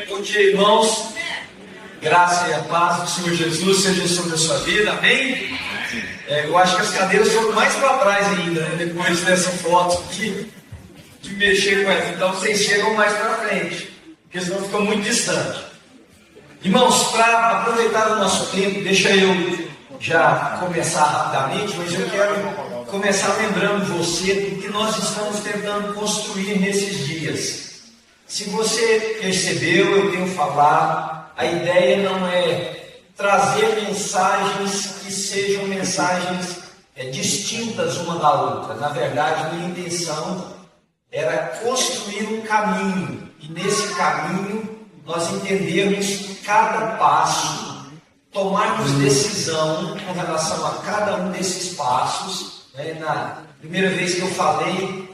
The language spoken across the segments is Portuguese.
Bom dia, irmãos. Graça e a paz do Senhor Jesus seja sobre a sua vida, amém? Eu acho que as cadeiras foram mais para trás ainda, né? Depois dessa foto aqui, de mexer com ela. Então vocês chegam mais para frente, porque senão fica muito distante. Irmãos, para aproveitar o nosso tempo, deixa eu já começar rapidamente, mas eu quero começar lembrando você do que nós estamos tentando construir nesses dias. Se você percebeu, eu tenho falado, a ideia não é trazer mensagens que sejam mensagens distintas uma da outra. Na verdade, minha intenção era construir um caminho, e nesse caminho nós entendermos cada passo, tomarmos decisão com relação a cada um desses passos. Na primeira vez que eu falei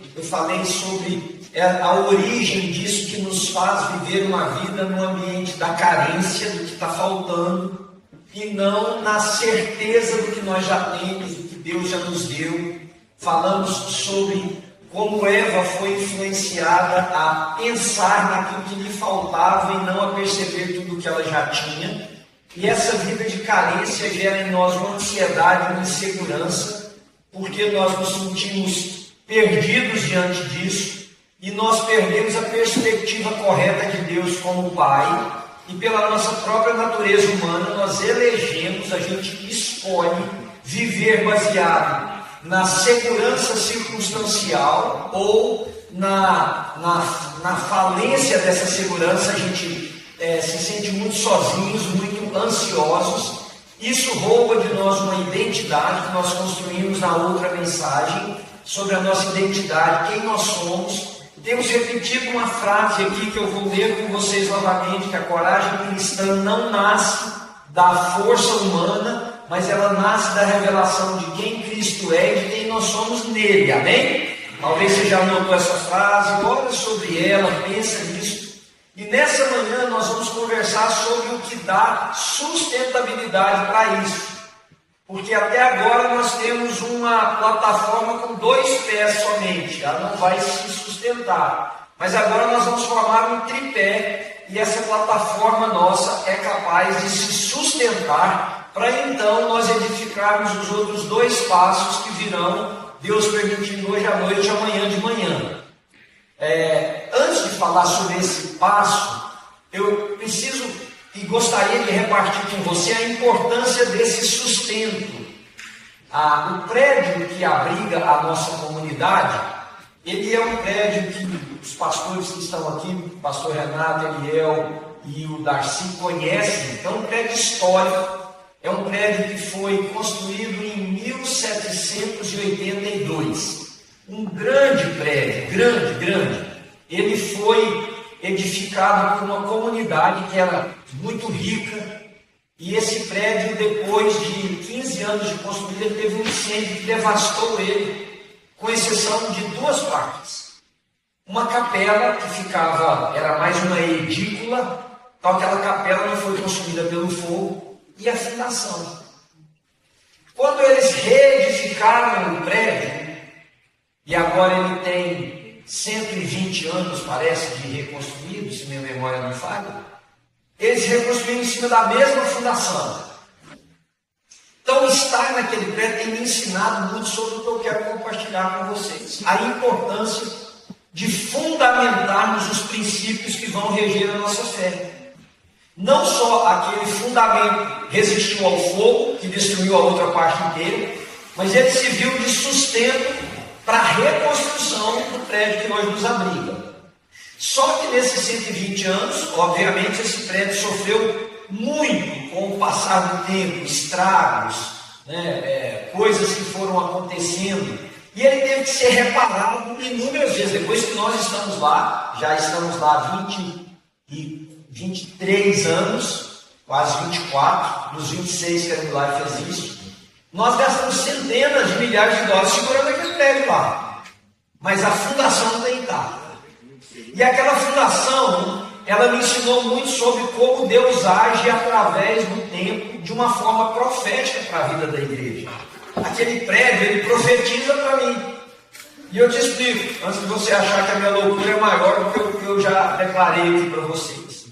sobre a origem disso que nos faz viver uma vida no ambiente da carência, do que está faltando, e não na certeza do que nós já temos, do que Deus já nos deu. Falamos sobre como Eva foi influenciada a pensar naquilo que lhe faltava e não a perceber tudo o que ela já tinha. E essa vida de carência gera em nós uma ansiedade, uma insegurança, porque nós nos sentimos perdidos diante disso, e nós perdemos a perspectiva correta de Deus como Pai, e pela nossa própria natureza humana nós elegemos, a gente escolhe viver baseado na segurança circunstancial ou na falência dessa segurança. A gente se sente muito sozinhos, muito ansiosos. Isso rouba de nós uma identidade que nós construímos na outra mensagem sobre a nossa identidade, quem nós somos. Temos repetido uma frase aqui que eu vou ler com vocês novamente, que a coragem cristã não nasce da força humana, mas ela nasce da revelação de quem Cristo é e de quem nós somos nele, amém? Talvez você já anotou essa frase, olha sobre ela, pensa nisso. E nessa manhã nós vamos conversar sobre o que dá sustentabilidade para isso. Porque até agora nós temos uma plataforma com 2 pés somente, ela não vai se sustentar. Mas agora nós vamos formar um tripé, e essa plataforma nossa é capaz de se sustentar para então nós edificarmos os outros 2 passos que virão, Deus permitindo, hoje à noite e amanhã de manhã. Antes de falar sobre esse passo, eu preciso e gostaria de repartir com você a importância desse sustento. O prédio que abriga a nossa comunidade, ele é um prédio que os pastores que estão aqui, o pastor Renato, Eliel e o Darcy conhecem. Então, é um prédio histórico, é um prédio que foi construído em 1782. Um grande prédio, grande. Ele foi edificado por uma comunidade que era muito rica, e esse prédio, depois de 15 anos de construído, ele teve um incêndio que devastou ele, com exceção de 2 partes. Uma capela que ficava, era mais uma edícula, então aquela capela não foi consumida pelo fogo, e a fundação. Quando eles reedificaram o prédio, e agora ele tem 120 anos, parece, de reconstruído, se minha memória não falha, eles reconstruíram em cima da mesma fundação. Então, estar naquele prédio tem me ensinado muito sobre o que eu quero compartilhar com vocês. A importância de fundamentarmos os princípios que vão reger a nossa fé. Não só aquele fundamento resistiu ao fogo, que destruiu a outra parte inteira, mas ele serviu de sustento para a reconstrução do prédio que hoje nos abriga. Só que nesses 120 anos, obviamente, esse prédio sofreu muito com o passar do tempo, estragos, coisas que foram acontecendo, e ele teve que ser reparado inúmeras vezes. Depois que nós estamos lá, já estamos lá 23 anos, quase 24, dos 26 que a Life existe, nós gastamos centenas de milhares de dólares segurando aquele prédio lá. Mas a fundação não tem intacta. E aquela fundação, ela me ensinou muito sobre como Deus age através do tempo, de uma forma profética para a vida da igreja. Aquele prédio, ele profetiza para mim. E eu te explico, antes de você achar que a minha loucura é maior do que o que eu já declarei aqui para vocês.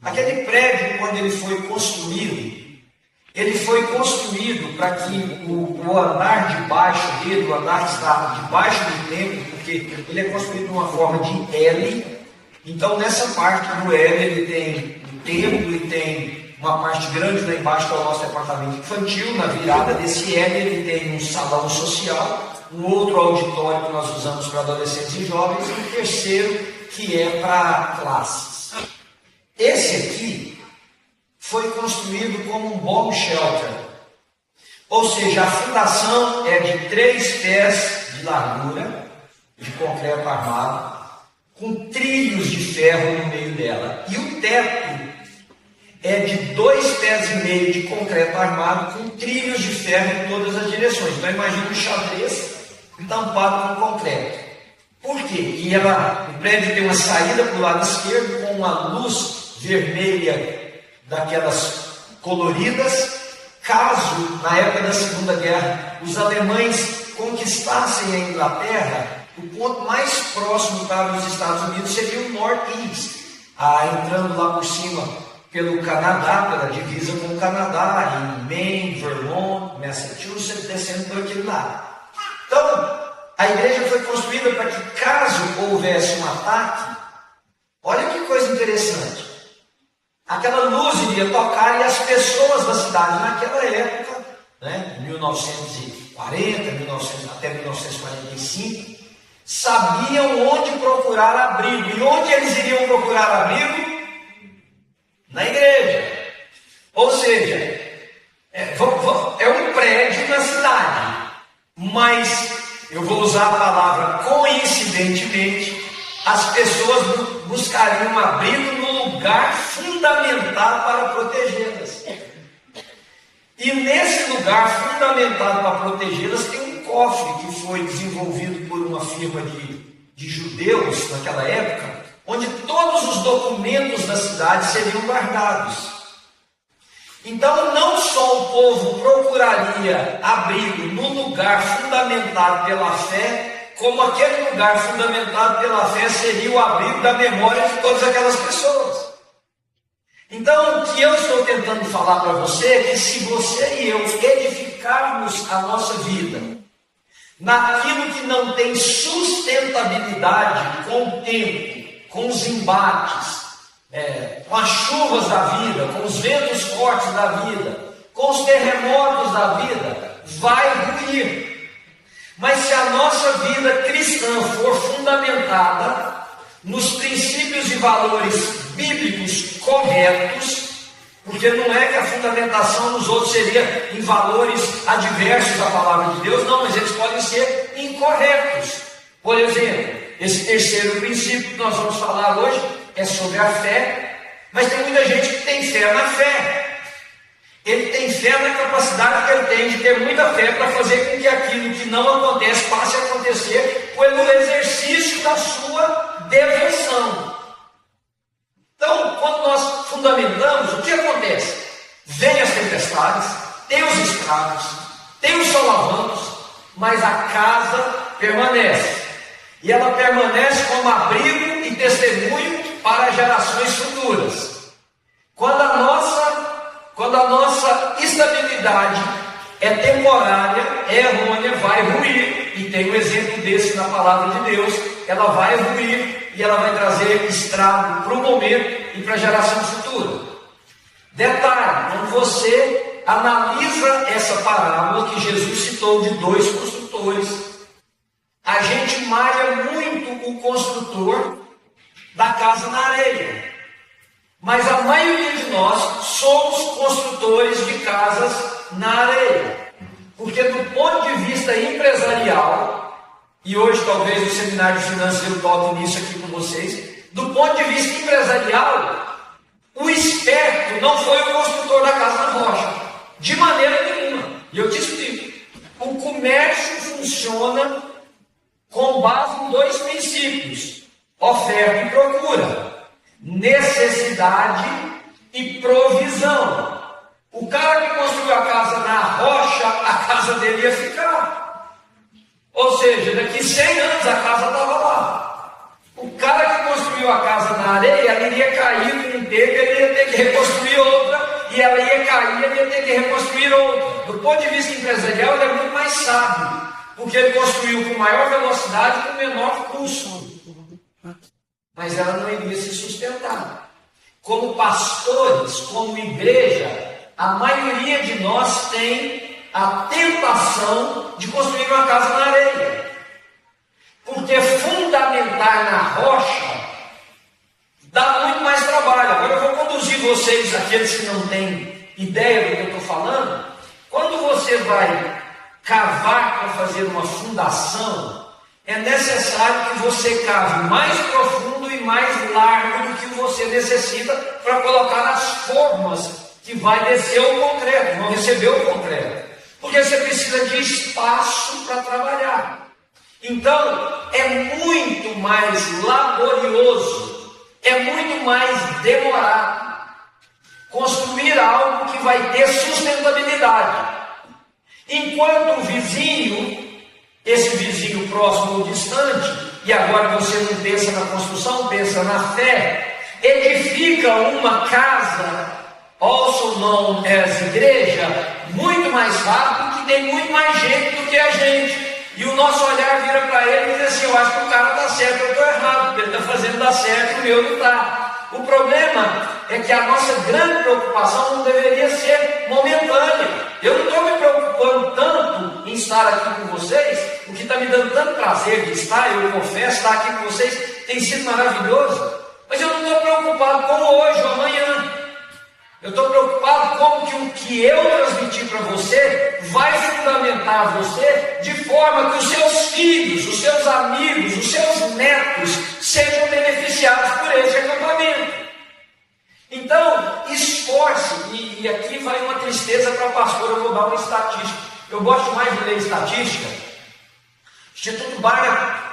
Aquele prédio, quando ele foi construído para que o andar de baixo dele, o andar que está debaixo do templo, porque ele é construído de uma forma de L. Então, nessa parte do L, ele tem o templo e tem uma parte grande lá embaixo, que é o nosso departamento infantil. Na virada desse L, ele tem um salão social, um outro auditório que nós usamos para adolescentes e jovens, e um terceiro que é para classes. Esse aqui foi construído como um bomb shelter, ou seja, a fundação é de 3 pés de largura, de concreto armado, com trilhos de ferro no meio dela, e o teto é de 2,5 pés de concreto armado, com trilhos de ferro em todas as direções. Então imagina um xadrez tampado com concreto. Por quê? E o prédio tem uma saída para o lado esquerdo com uma luz vermelha daquelas coloridas. Caso, na época da Segunda Guerra, os alemães conquistassem a Inglaterra, o ponto mais próximo para os Estados Unidos seria o Northeast, entrando lá por cima pelo Canadá, pela divisa com o Canadá, em Maine, Vermont, Massachusetts, descendo por aquele lado. Então, a igreja foi construída para que, caso houvesse um ataque, olha que coisa interessante, aquela luz iria tocar e as pessoas da cidade naquela época, né, 1940, até 1945, sabiam onde procurar abrigo. E onde eles iriam procurar abrigo? Na igreja. Ou seja, é um prédio na cidade, mas eu vou usar a palavra coincidentemente, as pessoas buscariam um abrigo no lugar fundamentado para protegê-las. E nesse lugar fundamentado para protegê-las tem um cofre que foi desenvolvido por uma firma de judeus naquela época, onde todos os documentos da cidade seriam guardados. Então, não só o povo procuraria abrigo no lugar fundamentado pela fé, como aquele lugar fundamentado pela fé seria o abrigo da memória de todas aquelas pessoas. Então, o que eu estou tentando falar para você é que se você e eu edificarmos a nossa vida naquilo que não tem sustentabilidade com o tempo, com os embates, com as chuvas da vida, com os ventos fortes da vida, com os terremotos da vida, vai ruir. Mas se a nossa vida cristã for fundamentada nos princípios e valores bíblicos corretos, porque não é que a fundamentação nos outros seria em valores adversos à palavra de Deus, não, mas eles podem ser incorretos. Por exemplo, esse terceiro princípio que nós vamos falar hoje é sobre a fé, mas tem muita gente que tem fé na fé. Ele tem fé na capacidade que ele tem de ter muita fé para fazer com que aquilo que não acontece passe a acontecer pelo exercício da sua devoção. Então, quando nós fundamentamos, o que acontece? Vem as tempestades, tem os estragos, tem os solavancos, mas a casa permanece. E ela permanece como abrigo e testemunho para gerações futuras. Quando a nossa estabilidade é temporária, é errônea, vai ruir, e tem um exemplo desse na palavra de Deus, ela vai ruir e ela vai trazer estrago para o momento e para a geração futura. Detalhe, quando você analisa essa parábola que Jesus citou de 2 construtores, a gente malha muito o construtor da casa na areia. Mas a maioria de nós somos construtores de casas na areia. Porque do ponto de vista empresarial, e hoje talvez o seminário financeiro toque nisso aqui com vocês, do ponto de vista empresarial, o esperto não foi o construtor da casa na rocha, de maneira nenhuma. E eu te explico. O comércio funciona com base em 2 princípios: oferta e procura, necessidade e provisão. O cara que construiu a casa na rocha, a casa dele ia ficar. Ou seja, daqui 100 anos a casa estava lá. O cara que construiu a casa na areia, ele iria ia cair com um tempo, ele ia ter que reconstruir outra, e ela ia cair, ele ia ter que reconstruir outra. Do ponto de vista empresarial, ele é muito mais sábio, porque ele construiu com maior velocidade e com menor custo. Mas ela não iria se sustentar. Como pastores, como igreja, a maioria de nós tem a tentação de construir uma casa na areia. Porque fundamentar na rocha dá muito mais trabalho. Agora eu vou conduzir vocês, aqueles que não têm ideia do que eu estou falando. Quando você vai cavar para fazer uma fundação, é necessário que você cave mais profundo e mais largo do que você necessita para colocar nas formas que vai descer o concreto, não receber o concreto. Porque você precisa de espaço para trabalhar. Então, é muito mais laborioso, é muito mais demorado construir algo que vai ter sustentabilidade. Enquanto o vizinho, esse vizinho próximo ou distante, e agora você não pensa na construção, pensa na fé, edifica uma casa, also known as igreja, muito mais rápido, que tem muito mais gente do que a gente. E o nosso olhar vira para ele e diz assim: eu acho que o cara está certo, eu estou errado, porque ele está fazendo dar certo, o meu não está. O problema é que a nossa grande preocupação não deveria ser momentânea. Eu não estou me preocupando tanto em estar aqui com vocês, o que está me dando tanto prazer de estar, eu confesso, estar aqui com vocês tem sido maravilhoso, mas eu não estou preocupado com hoje ou amanhã. Eu estou preocupado como que o que eu transmitir para você vai fundamentar você de forma que os seus filhos, os seus amigos, os seus netos sejam beneficiados por esse acampamento. Então, esforce, e aqui vai uma tristeza para pastor, eu vou dar uma estatística. Eu gosto mais de ler estatística. O Instituto Barna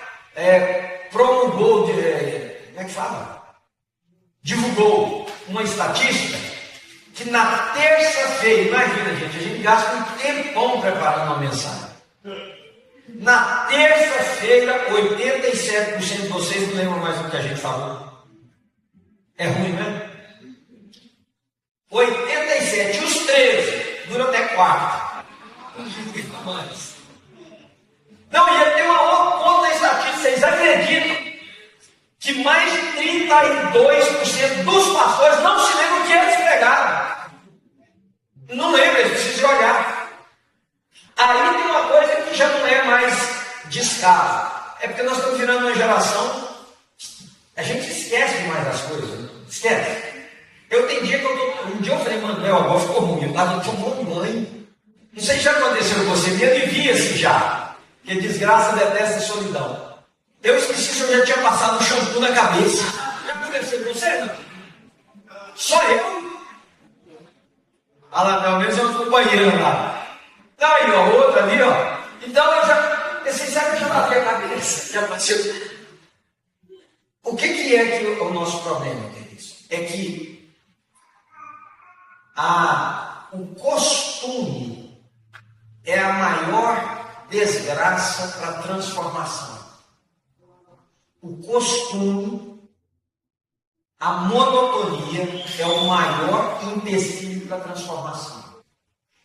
promulgou, como é que fala? Divulgou uma estatística que na terça-feira, imagina gente, a gente gasta um tempão preparando uma mensagem. Na terça-feira, 87% de vocês não lembram mais do que a gente falou. É ruim, né? 87, e os 13, dura até 4. Não, ia ter uma outra estatística, vocês acreditam que mais de 32% dos pastores não se lembram o que eles pregaram. Não lembram, eles precisam olhar. Aí tem uma coisa que já não é mais descaso. É porque nós estamos virando uma geração, a gente esquece demais das coisas. Né? Esquece. Eu tenho dia que um dia eu falei, Manuel, agora ficou ruim, eu estava tomando banho. Não sei se já aconteceu com você, me alivia-se já. Que desgraça detesta a solidão. Eu esqueci se eu já tinha passado um shampoo na cabeça. Já aconteceu com você, não? Só eu? Ah lá, pelo menos eu não fui banheiro lá. Tá aí, ó, outra ali, ó. Então eu já, você sabe que eu já lavei a cabeça. Já passou. O que é que o nosso problema, queridos? É que o costume é a maior desgraça para a transformação. O costume, a monotonia é o maior empecilho para a transformação.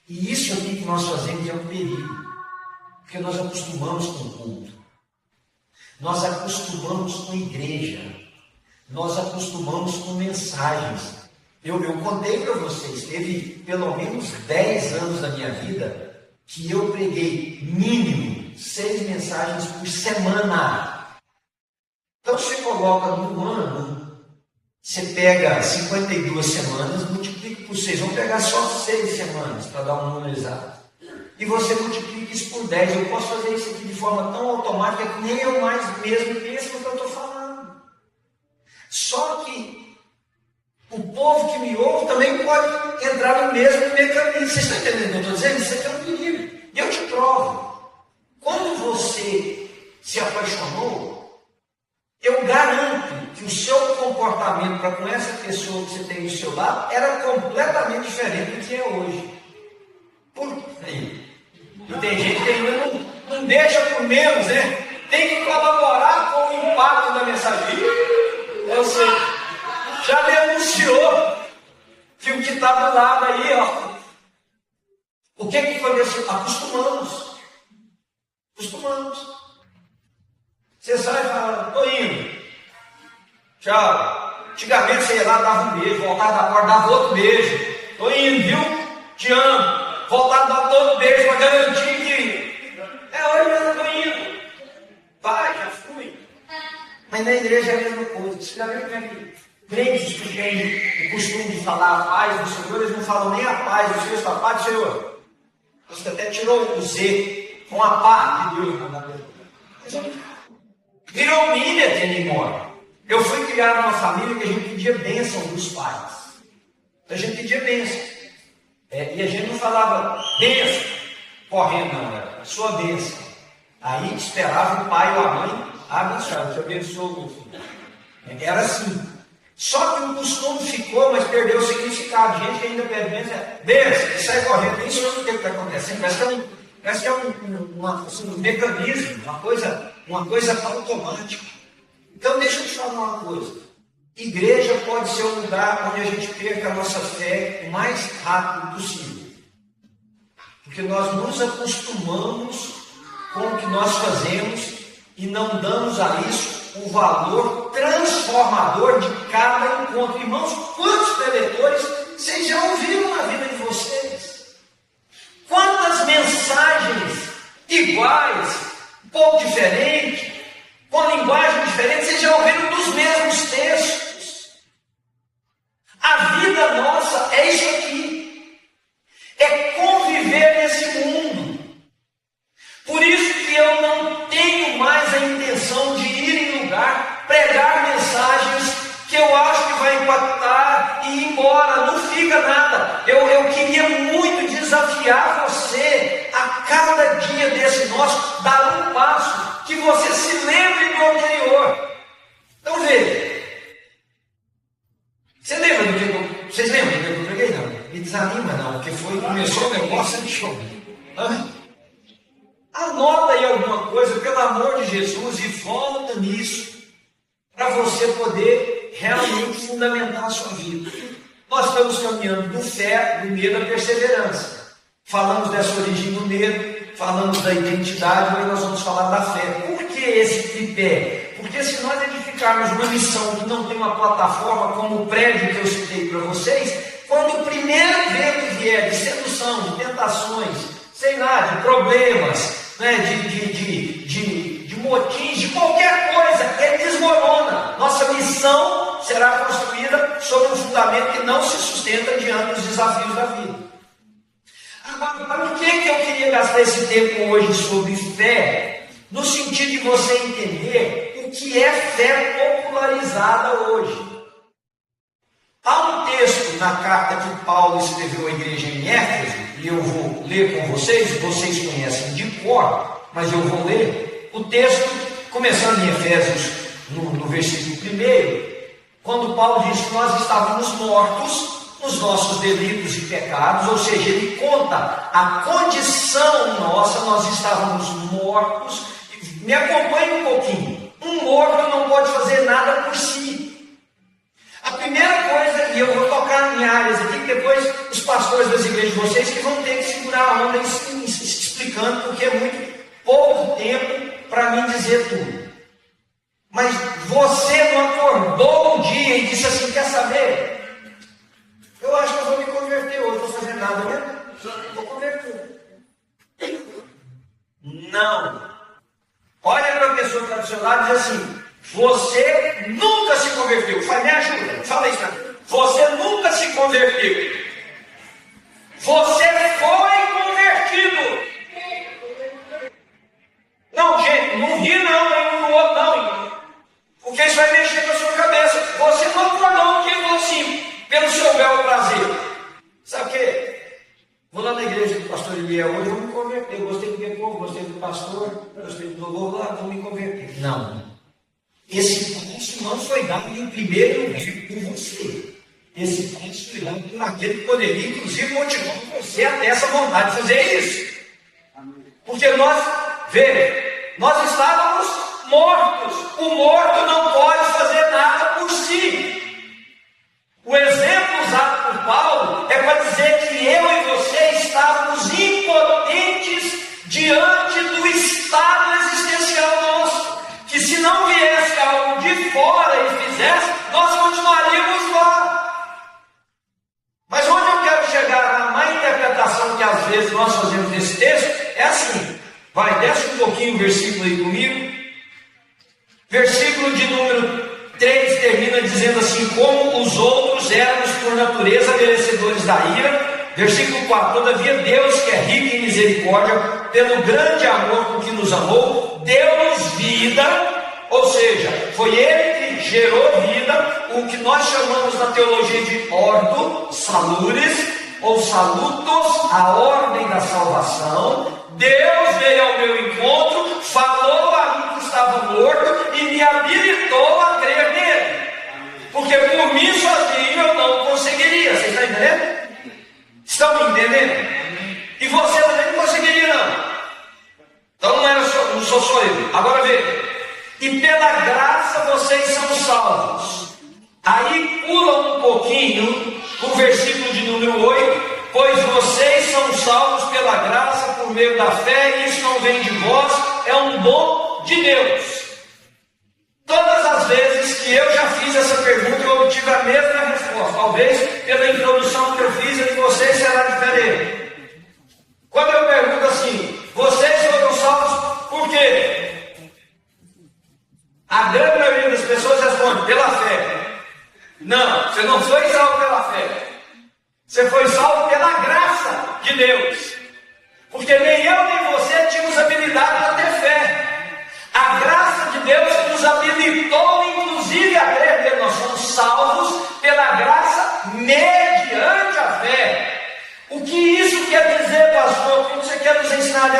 E isso aqui que nós fazemos é um perigo, porque nós acostumamos com o culto, nós acostumamos com a igreja, nós acostumamos com mensagens. Eu contei para vocês, teve pelo menos 10 anos da minha vida que eu preguei mínimo 6 mensagens por semana. Então você coloca no ano, você pega 52 semanas, multiplica por 6, vamos pegar só 6 semanas para dar um número exato. E você multiplica isso por 10. Eu posso fazer isso aqui de forma tão automática que nem eu mais mesmo penso no que eu estou falando. Só que o povo que me ouve também pode entrar no mesmo mecanismo. Vocês estão entendendo o que eu estou dizendo? Isso aqui é um perigo. E eu te provo. Quando você se apaixonou, eu garanto que o seu comportamento para com essa pessoa que você tem do seu lado era completamente diferente do que é hoje. Por quê? E tem gente que ainda não deixa por menos, né? Tem que colaborar com o impacto da mensagem. Eu sei. Já assim, acostumamos. Acostumamos. Você sai e fala, estou indo. Tchau. Antigamente você ia lá, dava um beijo, voltava da porta, dava outro beijo. Estou indo, viu? Te amo. Voltava, dava outro beijo para garantir que é hora mesmo, estou indo. Vai, já fui. Mas na igreja é a mesma coisa. Você já viu como é que crentes que têm o costume de falar a paz do Senhor, eles não falam nem a paz do Senhor, a paz do Senhor. Você até tirou o Z com a paz de Deus. Virou milha de anymore. Eu fui criado numa família que a gente pedia bênção dos pais. A gente pedia bênção. E a gente não falava bênção, correndo, não, era sua bênção. Aí esperava o pai ou a mãe abençoar, te abençoou, meu filho. Era assim. Só que o costume ficou, mas perdeu o significado. Gente que ainda pede bênção, e sai correndo, nem sabe o que está acontecendo. Parece que é um mecanismo, uma coisa automática. Então deixa eu te falar uma coisa. Igreja pode ser um lugar onde a gente perca a nossa fé o mais rápido possível. Porque nós nos acostumamos com o que nós fazemos e não damos a isso o valor transformador de cada encontro. Irmãos, quantos preletores vocês já ouviram na vida de vocês? Quantas mensagens iguais, um pouco diferentes, com linguagem diferente, vocês já ouviram dos mesmos textos? A vida nossa é isso aqui. É conviver nesse mundo. Por isso que eu não tenho mais a intenção de ir em lugar, pregar mensagens que eu acho que vai impactar e ir embora, não fica nada. Eu queria muito desafiar você a cada dia desse nosso dar um passo, que você se lembre do anterior. Então veja, vocês lembram do que eu preguei? Não, me desanima não, porque começou o negócio de show. Anota aí alguma coisa, pelo amor de Jesus, e volta nisso, para você poder realmente fundamentar a sua vida. Nós estamos caminhando do fé, do medo à perseverança. Falamos dessa origem do medo, falamos da identidade, agora nós vamos falar da fé. Por que esse tripé? Porque se nós edificarmos uma missão que não tem uma plataforma, como o prédio que eu citei para vocês, quando o primeiro vento vier de sedução, de tentações, sei lá, de problemas, né, de motins, de qualquer coisa, ele desmorona. Nossa missão será construída sobre um fundamento que não se sustenta diante dos desafios da vida. Agora, para que eu queria gastar esse tempo hoje sobre fé? No sentido de você entender o que é fé popularizada hoje. Há um texto na carta que Paulo escreveu à igreja em Éfeso, e eu vou ler com vocês conhecem de cor, mas eu vou ler o texto, começando em Efésios, no versículo 1, quando Paulo diz que nós estávamos mortos nos nossos delitos e pecados, ou seja, ele conta a condição nossa, nós estávamos mortos. Me acompanhe um pouquinho. Um morto não pode fazer nada por si. A primeira coisa, e eu vou tocar em áreas aqui, que depois os pastores das igrejas de vocês que vão ter que segurar a onda explicando, porque é muito pouco tempo para mim dizer tudo. Mas você não acordou um dia e disse assim, quer saber? Eu acho que eu vou me converter hoje, não vou fazer nada mesmo. Vou converter. Não. Olha para a pessoa que está do seu lado e diz assim, você nunca se converteu. Fala, me ajuda, fala isso para mim. Você nunca se converteu. Você foi convertido. Não, gente, não ri não, no outro não. Porque isso vai mexer com a sua cabeça. Você não acordou porque falou assim, pelo seu belo prazer. Sabe o quê? Vou lá na igreja do pastor Eliel hoje, vou me converter. Gostei do povo, gostei do pastor, gostei do louvor, lá, vou me converter. Não. Esse passo não foi dado em primeiro lugar por você. Esse passo foi dado por aquele que poderia, inclusive, motivar você até essa vontade de fazer isso. Porque nós estávamos mortos. O morto não pode fazer nada por si. O exemplo usado por Paulo é para dizer que eu e você estávamos impotentes Vai, desce um pouquinho o versículo aí comigo. Versículo de número 3 termina dizendo assim: como os outros éramos por natureza merecedores da ira. Versículo 4: todavia Deus, que é rico em misericórdia, pelo grande amor com que nos amou, deu-nos vida, ou seja, foi Ele que gerou vida, o que nós chamamos na teologia de ordo salures, ou salutos, a ordem da salvação. Deus veio ao meu encontro, falou a mim que estava morto e me habilitou a crer nele, porque por mim sozinho eu não conseguiria. Vocês estão entendendo? Estão me entendendo? E você também não conseguiria, não. Então não sou só eu. Agora veja: e pela graça vocês são salvos. Aí pula um pouquinho o versículo de número 8: pois vocês são salvos pela graça por meio da fé, e isso não vem de vós, é um dom de Deus. Todas as vezes que eu já fiz essa pergunta, eu obtive a mesma resposta. Talvez pela introdução que eu fiz entre vocês será diferente. Quando eu pergunto assim: vocês foram salvos por quê? A grande maioria das pessoas responde: pela fé. Não, você não foi salvo pela fé. Você foi salvo pela graça de Deus. Porque nem eu nem você tínhamos habilidade para ter fé. A graça de Deus nos habilitou, inclusive, a crer nele. Nós somos salvos pela graça mediante a fé. O que isso quer dizer, pastor? O que você quer nos ensinar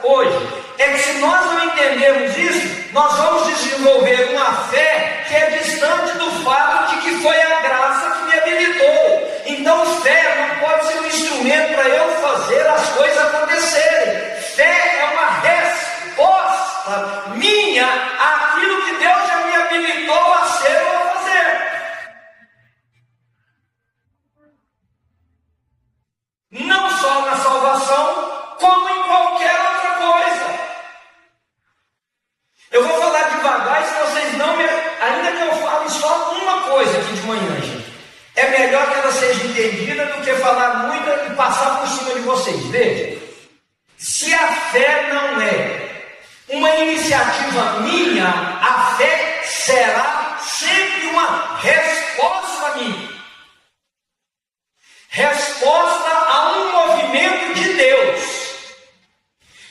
hoje? É que se nós não entendermos isso, nós vamos desenvolver uma fé que é distante do fato de que foi a graça que me habilitou. Então fé não pode ser um instrumento para eu fazer as coisas acontecerem. Fé é uma resposta minha àquilo que Deus já me habilitou a ser ou a fazer. Não só na salvação, como em qualquer outra coisa. Eu vou falar devagar, se vocês não me... Ainda que eu fale só uma coisa aqui de manhã, gente, é melhor que ela seja entendida do que falar muito e passar por cima de vocês. Veja, se a fé não é uma iniciativa minha, a fé será sempre uma resposta minha. Resposta a um movimento de Deus.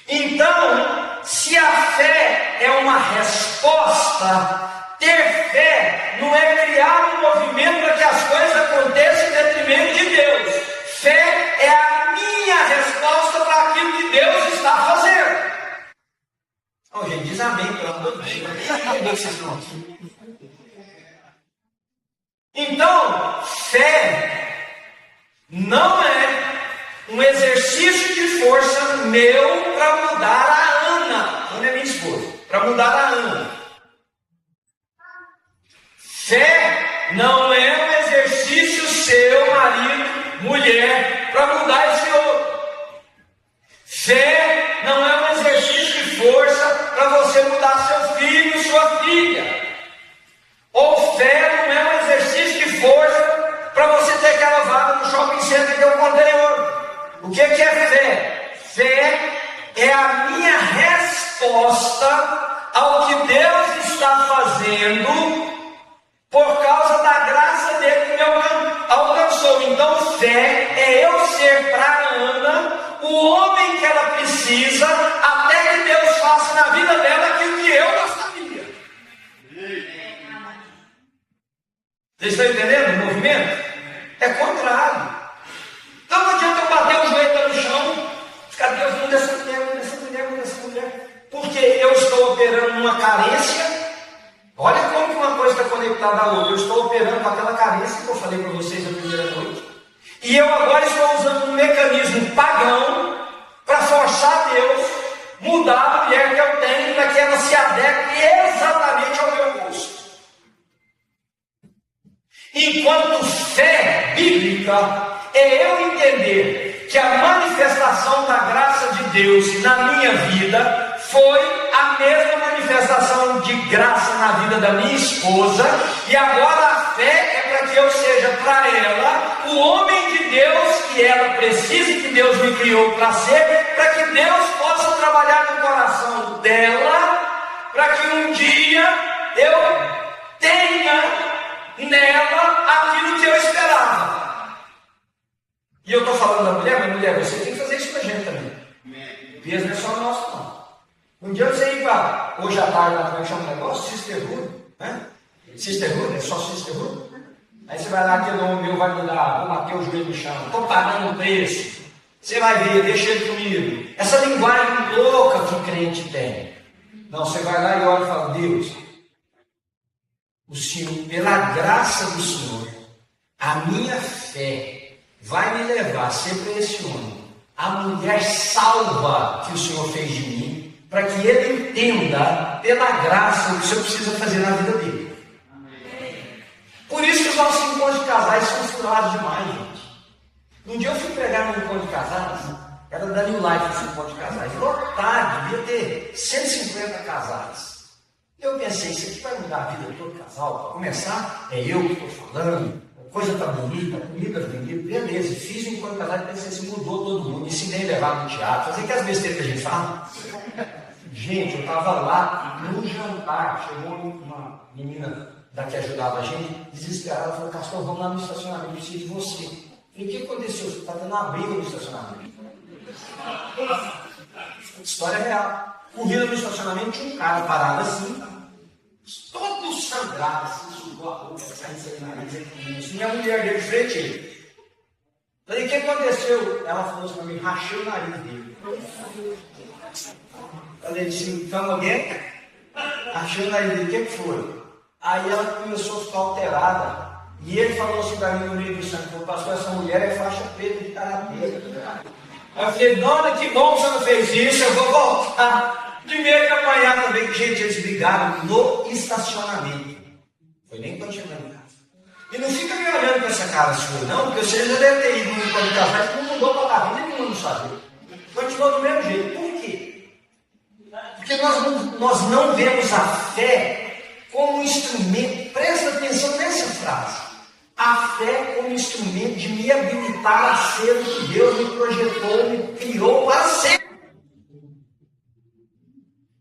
Então, se a fé é uma resposta, ter fé não é criar um movimento para que as coisas aconteçam em detrimento de Deus. Fé é a minha resposta para aquilo que Deus está fazendo. Oh, gente, diz amém, pelo amor de Deus. Então, fé não é um exercício de força meu para mudar a Ana. Ana é minha esposa. Para mudar a Ana. Fé não é um exercício seu, marido, mulher, para mudar esse outro. Fé não é um exercício de força para você mudar seu filho, sua filha. Ou fé não é um exercício de força para você ter aquela vaga no shopping center que eu contei hoje. O que é fé? Fé é a minha resposta ao que Deus está fazendo por causa da graça dele que me alcançou. Então fé é eu ser para Ana o homem que ela precisa até que Deus faça na vida dela aquilo que eu não sabia. Vocês estão entendendo o movimento? É contrário. Então não adianta eu bater o joelho no chão, ficar Deus, muda essa mulher. Porque eu estou operando numa carência. Olha como que uma coisa está conectada à outra. Eu estou operando com aquela carência que eu falei para vocês na primeira noite. E eu agora estou usando um mecanismo pagão para forçar Deus mudar a mulher que eu tenho para que ela se adeque exatamente ao meu gosto. Enquanto fé bíblica é eu entender que a manifestação da graça de Deus na minha vida foi a mesma manifestação de graça na vida da minha esposa, e agora a fé é para que eu seja seja, para ela, o homem de Deus que ela precisa e que Deus me criou para ser, para que Deus possa trabalhar no coração dela, para que um dia eu tenha nela aquilo que eu esperava. E eu estou falando da mulher, mas mulher, você tem que fazer isso com a gente também. Peso não é só nosso, não. Um dia você ir para, hoje à tarde, como é que chama o negócio? Sisterhood, né? Sisterhood, é só Sisterhood. Aí você vai lá, que o meu vai me dar, vou bater o joelho no chão, estou pagando um preço. Você vai ver, deixa ele comigo. Essa linguagem louca que o crente tem. Não, você vai lá e olha e fala, Deus, o Senhor, pela graça do Senhor, a minha fé vai me levar sempre a esse homem, a mulher salva que o Senhor fez de mim, para que ele entenda, pela graça, o que o Senhor precisa fazer na vida dele. Por isso que os nossos encontros de casais são furados demais, gente. Um dia eu fui pregar no encontro de casais, era da New Life esse encontro de casais, lotado, devia ter 150 casais. Eu pensei, isso aqui vai mudar a vida de todo casal. Para começar, é eu que estou falando, a coisa está bonita, a comida está bonita, beleza. Fiz um encontro de casais e pensei, se mudou todo mundo, ensinei a levar no teatro, fazer aquelas besteiras que a gente fala. Gente, eu estava lá no jantar, chegou uma menina da que ajudava a gente, desesperada, falou, Castor, vamos lá no estacionamento, eu preciso de você. Eu falei, o que aconteceu? Você está tendo uma briga no estacionamento. História real. Corrida no estacionamento, tinha um cara parado assim, todo sangrado, assim, sugou a roupa, saindo na nariz, minha mulher dele de frente a ele. Falei, o que aconteceu? Ela falou assim para mim, rachei o nariz dele. Falei assim, então alguém? Rachei o nariz dele, o que foi? Aí ela começou a ficar alterada. E ele falou assim para mim no meio do sangue, falou, pastor, essa mulher é faixa preta de karatê. Aí eu falei, dona, que bom que você não fez isso, eu vou voltar. Primeiro que apanhar também, que gente, eles brigaram no estacionamento. Foi nem quando chegou em casa. E não fica me olhando com essa cara sua, não, porque você já deve ter ido no encontro de casais, não mudou para a vida, nem não sabe. Continuou do mesmo jeito. Por quê? Porque nós não vemos a fé como um instrumento, presta atenção nessa frase. A fé como instrumento de me habilitar a ser o que Deus me projetou, me criou para ser.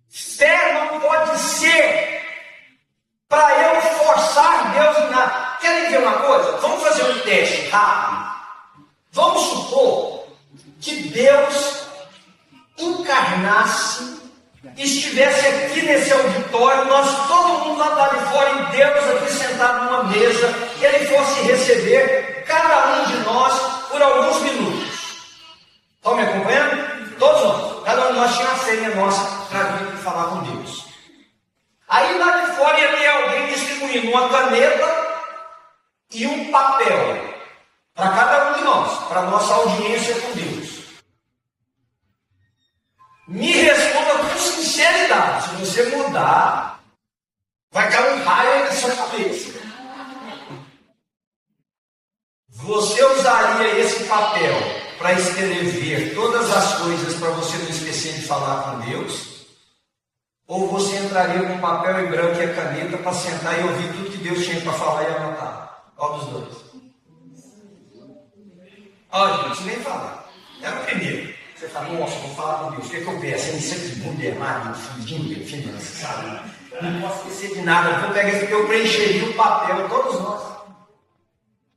Fé não pode ser para eu forçar Deus em nada. Querem ver uma coisa? Vamos fazer um teste rápido. Vamos supor que Deus encarnasse, estivesse aqui nesse auditório, nós todo mundo lá de fora e Deus aqui sentado numa mesa, e Ele fosse receber cada um de nós por alguns minutos. Estão me acompanhando? Todos nós. Cada um de nós tinha uma senha nossa para vir falar com Deus. Aí lá de fora ia ter alguém distribuindo uma caneta e um papel para cada um de nós, para a nossa audiência com Deus. Me responda com sinceridade. Se você mudar, vai cair um raio na sua cabeça. Você usaria esse papel para escrever todas as coisas para você não esquecer de falar com Deus? Ou você entraria com papel em branco e a caneta para sentar e ouvir tudo que Deus tinha para falar e anotar? Qual dos dois? Olha, gente, nem falar. Era o primeiro. Você fala, nossa, vou falar com Deus. O que é que eu peço? Eu sempre mulher, marido, filho, finanças, sabe? Não posso esquecer de nada. Vou pegar isso que eu preencheria o papel, todos nós.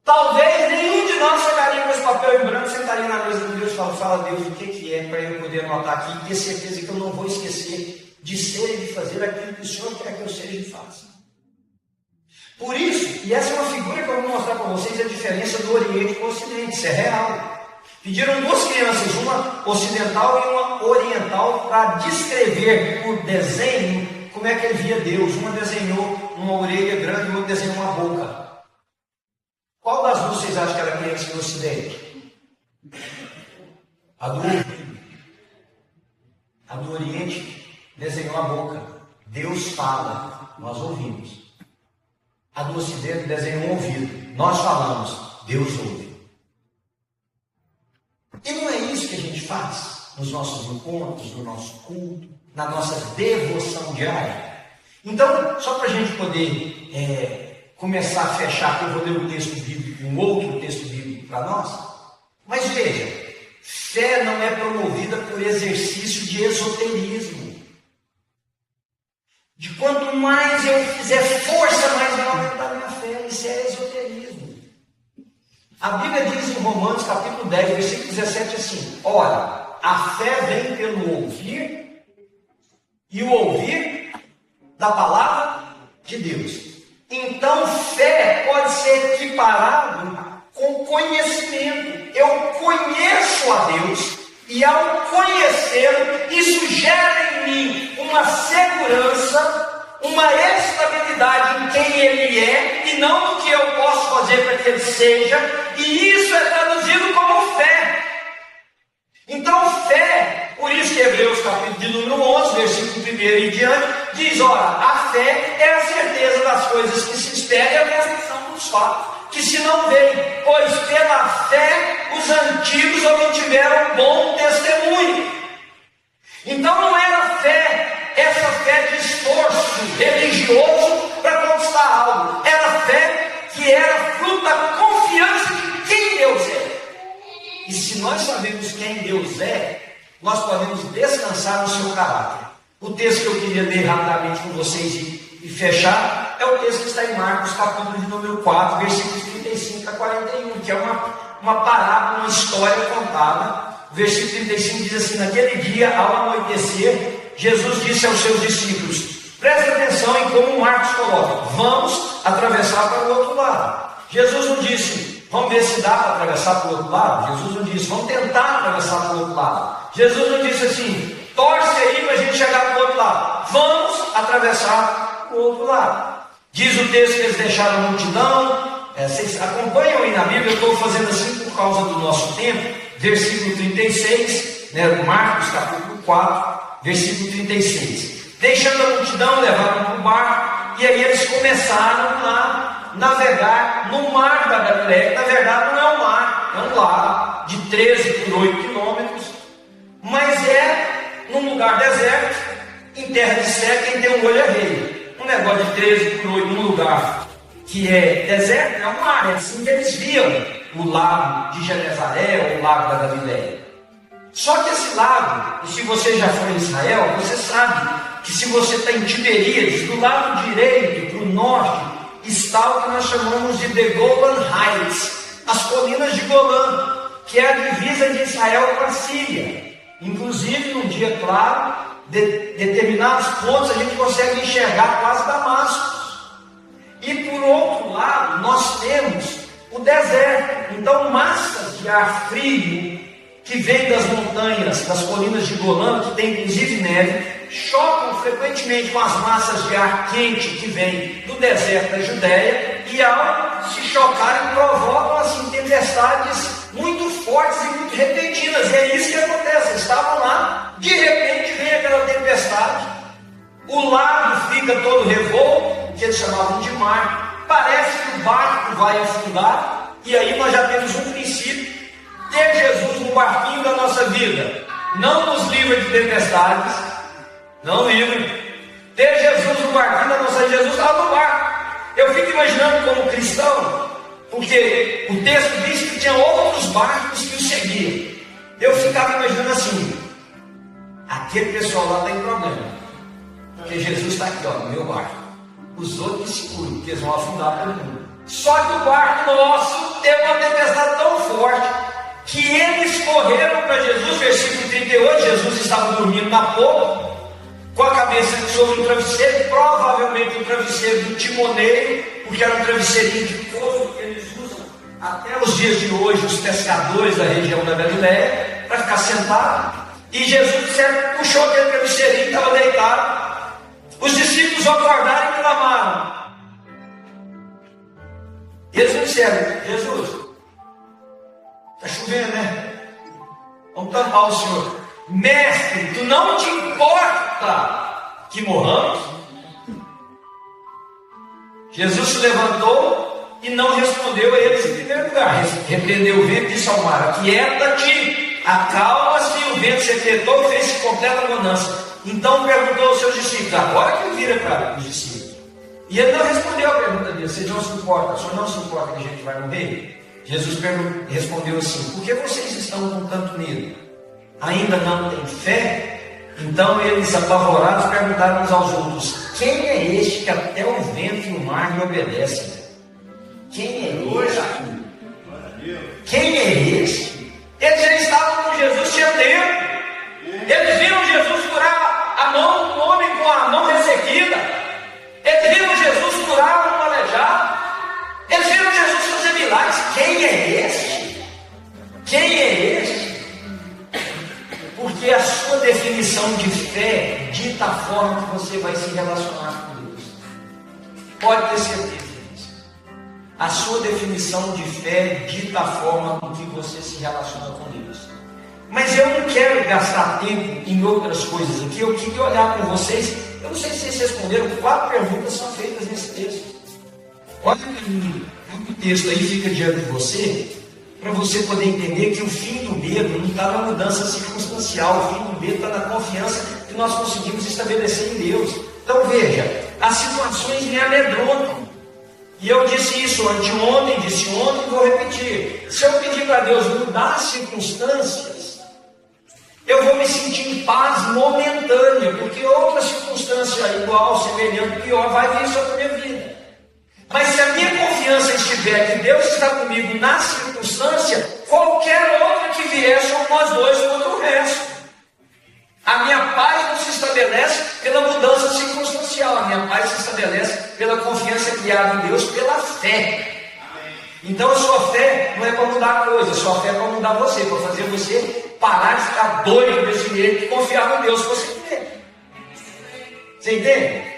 Talvez nenhum de nós chegaria com esse papel em branco, sentaria na mesa de Deus e fala, Deus, o que é para eu poder anotar aqui e ter certeza que eu não vou esquecer de ser e de fazer aquilo que o Senhor quer que eu seja e faça. Por isso, e essa é uma figura que eu vou mostrar para vocês, a diferença do Oriente para o Ocidente, isso é real. Pediram duas crianças, uma ocidental e uma oriental, para descrever por desenho como é que ele via Deus. Uma desenhou uma orelha grande e outra desenhou uma boca. Qual das duas vocês acham que era criança no Ocidente? A do ouvido. A do Oriente desenhou a boca. Deus fala, nós ouvimos. A do Ocidente desenhou o ouvido. Nós falamos, Deus ouve. E não é isso que a gente faz nos nossos encontros, no nosso culto, na nossa devoção diária. Então, só para a gente poder começar a fechar, que eu vou ler o texto bíblico veja, fé não é promovida por exercício de esoterismo. De quanto mais eu fizer força, mais vai aumentar a minha fé. Isso é esoterismo. A Bíblia diz em Romanos capítulo 10, versículo 17 assim: ora, a fé vem pelo ouvir, e o ouvir da palavra de Deus. Então, fé pode ser equiparado com conhecimento. Eu conheço a Deus, e ao conhecê-lo, isso gera em mim uma segurança, uma estabilidade em quem Ele é, e não no que eu posso fazer para que Ele seja, e isso é traduzido como fé. Então, fé, por isso que Hebreus capítulo de número 11, versículo 1 e diante, diz, ora, a fé é a certeza das coisas que se esperam e a convicção dos fatos que se não veem, pois pela fé os antigos obtiveram bom testemunho. Então não era fé, essa fé de esforço religioso para conquistar algo, era fé que era fruto da confiança de quem Deus é. E se nós sabemos quem Deus é, nós podemos descansar no seu caráter. O texto que eu queria ler rapidamente com vocês e fechar é o texto que está em Marcos, capítulo de número 4, versículos 35 a 41, que é uma parábola, uma história contada. O versículo 35 diz assim: naquele dia, ao anoitecer, Jesus disse aos seus discípulos, preste atenção em como Marcos coloca, vamos atravessar para o outro lado. Jesus não disse, vamos ver se dá para atravessar para o outro lado. Jesus não disse, vamos tentar atravessar para o outro lado. Jesus não disse assim, torce aí para a gente chegar para o outro lado. Vamos atravessar para o outro lado. Diz o texto que eles deixaram a multidão. Vocês acompanham aí na Bíblia, eu estou fazendo assim por causa do nosso tempo. Versículo 36, Marcos capítulo 4, versículo 36. Deixando a multidão, levaram para o barco, e aí eles começaram a navegar no mar da Galileia, que na verdade não é um mar, é um lago de 13 por 8 quilômetros, mas é num lugar deserto, em terra de cego, quem tem um olho é rei. Um negócio de 13 por 8 num lugar que é deserto, é um mar, é assim que eles viam o lago de Genezaré ou o lago da Galileia. Só que esse lago, e se você já foi em Israel, você sabe que se você está em Tiberíades, do lado direito, para o norte, está o que nós chamamos de The Golan Heights, as colinas de Golã, que é a divisa de Israel com a Síria. Inclusive, num dia claro, determinados pontos a gente consegue enxergar quase Damasco. E por outro lado, nós temos o deserto. Então, massas de ar frio que vêm das montanhas, das colinas de Golã, que tem inclusive neve, chocam frequentemente com as massas de ar quente que vêm do deserto da Judéia, e ao se chocarem provocam assim tempestades muito fortes e muito repentinas. E é isso que acontece. Eles estavam lá, de repente vem aquela tempestade, o lago fica todo revolto, que eles chamavam de mar, parece que o barco vai afundar, e aí nós já temos um princípio: ter Jesus no barquinho da nossa vida não nos livra de tempestades, não livra. Ter Jesus no barquinho da nossa vida, Jesus estava no barco. Eu fico imaginando como cristão, porque o texto diz que tinha outros barcos que o seguiam. Eu ficava imaginando assim: aquele pessoal lá está em problema, porque Jesus está aqui, ó, no meu barco. Os outros se cuidam, porque eles vão afundar todo mundo. Só que o barco nosso teve uma tempestade tão forte que eles correram para Jesus. Versículo 38, Jesus estava dormindo na popa, com a cabeça sobre um travesseiro, provavelmente um travesseiro do timoneiro, porque era um travesseirinho de couro que eles usam até os dias de hoje, os pescadores da região da Galileia, para ficar sentado. E Jesus puxou aquele travesseirinho, estava deitado. Os discípulos acordaram e clamaram. Eles não disseram: Jesus, está chovendo, né? Vamos tampar o Senhor. Mestre, tu não te importa que morramos? Jesus se levantou e não respondeu a eles em primeiro lugar. Repreendeu o vento e disse ao mar: aquieta-te, acalma-se. O vento se aquietou e fez-se completa bonança. Então perguntou aos seus discípulos: agora que vira para os discípulos. E ele não respondeu a pergunta dele: vocês não se importam? O senhor não se importa que a gente vai morrer? Jesus respondeu assim: por que vocês estão com tanto medo? Ainda não têm fé? Então eles, apavorados, perguntaram uns aos outros: quem é este que até o vento e o mar lhe obedecem? Quem é este? Quem é este? Eles já estavam com Jesus tinha tempo. Eles viram Jesus curar a mão do homem com a mão ressequida. Eles viram Jesus curar um aleijado. Eles viram Jesus fazer milagres. Quem é este? Quem é este? Porque a sua definição de fé dita a forma que você vai se relacionar com Deus. Pode ter certeza disso. A sua definição de fé dita a forma com que você se relaciona com Deus. Mas eu não quero gastar tempo em outras coisas aqui. Eu queria olhar com vocês. Eu não sei se vocês responderam. 4 perguntas são feitas nesse texto. Olha o texto aí, fica diante de você, para você poder entender que o fim do medo não está na mudança circunstancial. O fim do medo está na confiança que nós conseguimos estabelecer em Deus. Então veja, as situações me amedrontam. E eu disse isso anteontem, disse ontem e vou repetir. Se eu pedir para Deus mudar as circunstâncias, eu vou me sentir em paz momentânea, porque outra circunstância igual, semelhante, pior, vai vir sobre a minha vida. Mas se a minha confiança estiver que Deus está comigo na circunstância, qualquer outra que vier, somos nós dois contra o resto. A minha paz não se estabelece pela mudança circunstancial, a minha paz se estabelece pela confiança criada em Deus, pela fé. Então a sua fé não é para mudar a coisa, a sua fé é para mudar você, para fazer você parar de ficar doido desse jeito e confiar no Deus que você crê. Você entende?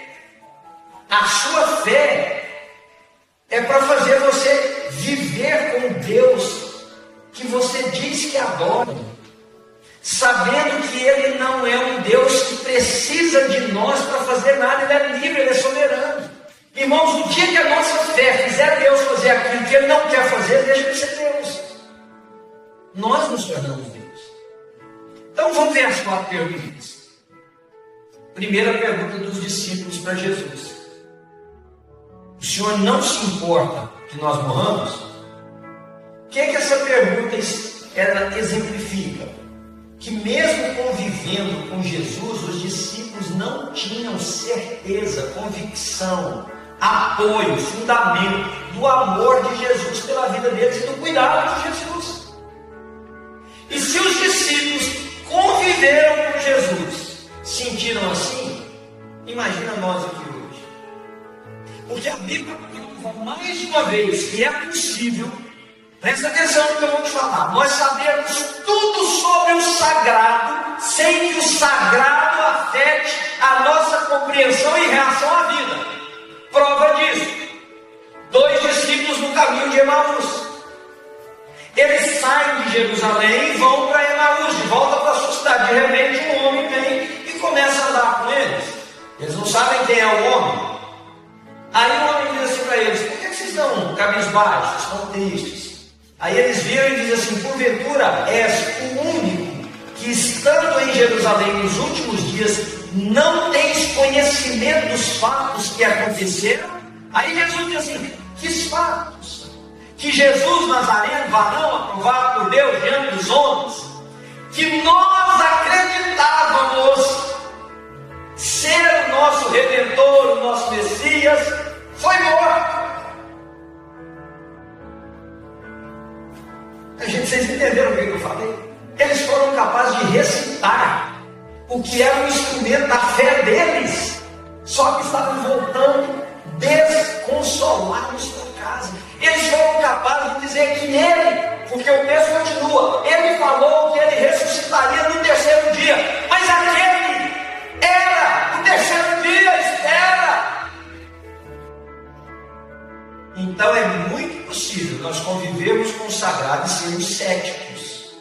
A sua fé é para fazer você viver com Deus que você diz que adora, sabendo que Ele não é um Deus que precisa de nós para fazer nada. Ele é livre, Ele é soberano. Irmãos, no dia que a nossa fé fizer Deus fazer aquilo que Ele não quer fazer, deixa de ser Deus. Nós nos tornamos Deus. Então vamos ver as 4 perguntas. Primeira pergunta dos discípulos para Jesus: o Senhor não se importa que nós morramos? O que é que essa pergunta ela exemplifica? Que mesmo convivendo com Jesus, os discípulos não tinham certeza, convicção, apoio, fundamento do amor de Jesus pela vida deles e do cuidado de Jesus. E se os discípulos conviveram com Jesus, sentiram assim, imagina nós aqui hoje. Porque a Bíblia prova mais uma vez que é possível, presta atenção no que eu vou te falar, nós sabemos tudo sobre o sagrado, sem que o sagrado afete a nossa compreensão e reação à vida. Prova disso: 2 discípulos no caminho de Emaús. Eles saem de Jerusalém e vão para Emaús, de volta para a sua cidade. De repente um homem vem e começa a andar com eles. Eles não sabem quem é o homem. Aí o homem diz assim para eles: por que vocês estão cabisbaixos, estão tristes? Aí eles viram e dizem assim: porventura és o único que, estando em Jerusalém nos últimos dias, não tens conhecimento dos fatos que aconteceram? Aí Jesus diz assim: que fatos? Que Jesus Nazareno, varão aprovado por Deus diante dos homens, que nós acreditávamos ser o nosso Redentor, o nosso Messias, foi morto. Vocês entenderam o que eu falei? Eles foram capazes de recitar o que era o instrumento da fé deles, só que estavam voltando desconsolados para casa. Eles foram capazes de dizer que Ele, porque o texto continua, Ele falou que Ele ressuscitaria no 3º dia, mas aquele era o 3º dia, espera. Então é muito possível nós convivermos com o sagrado e sermos céticos.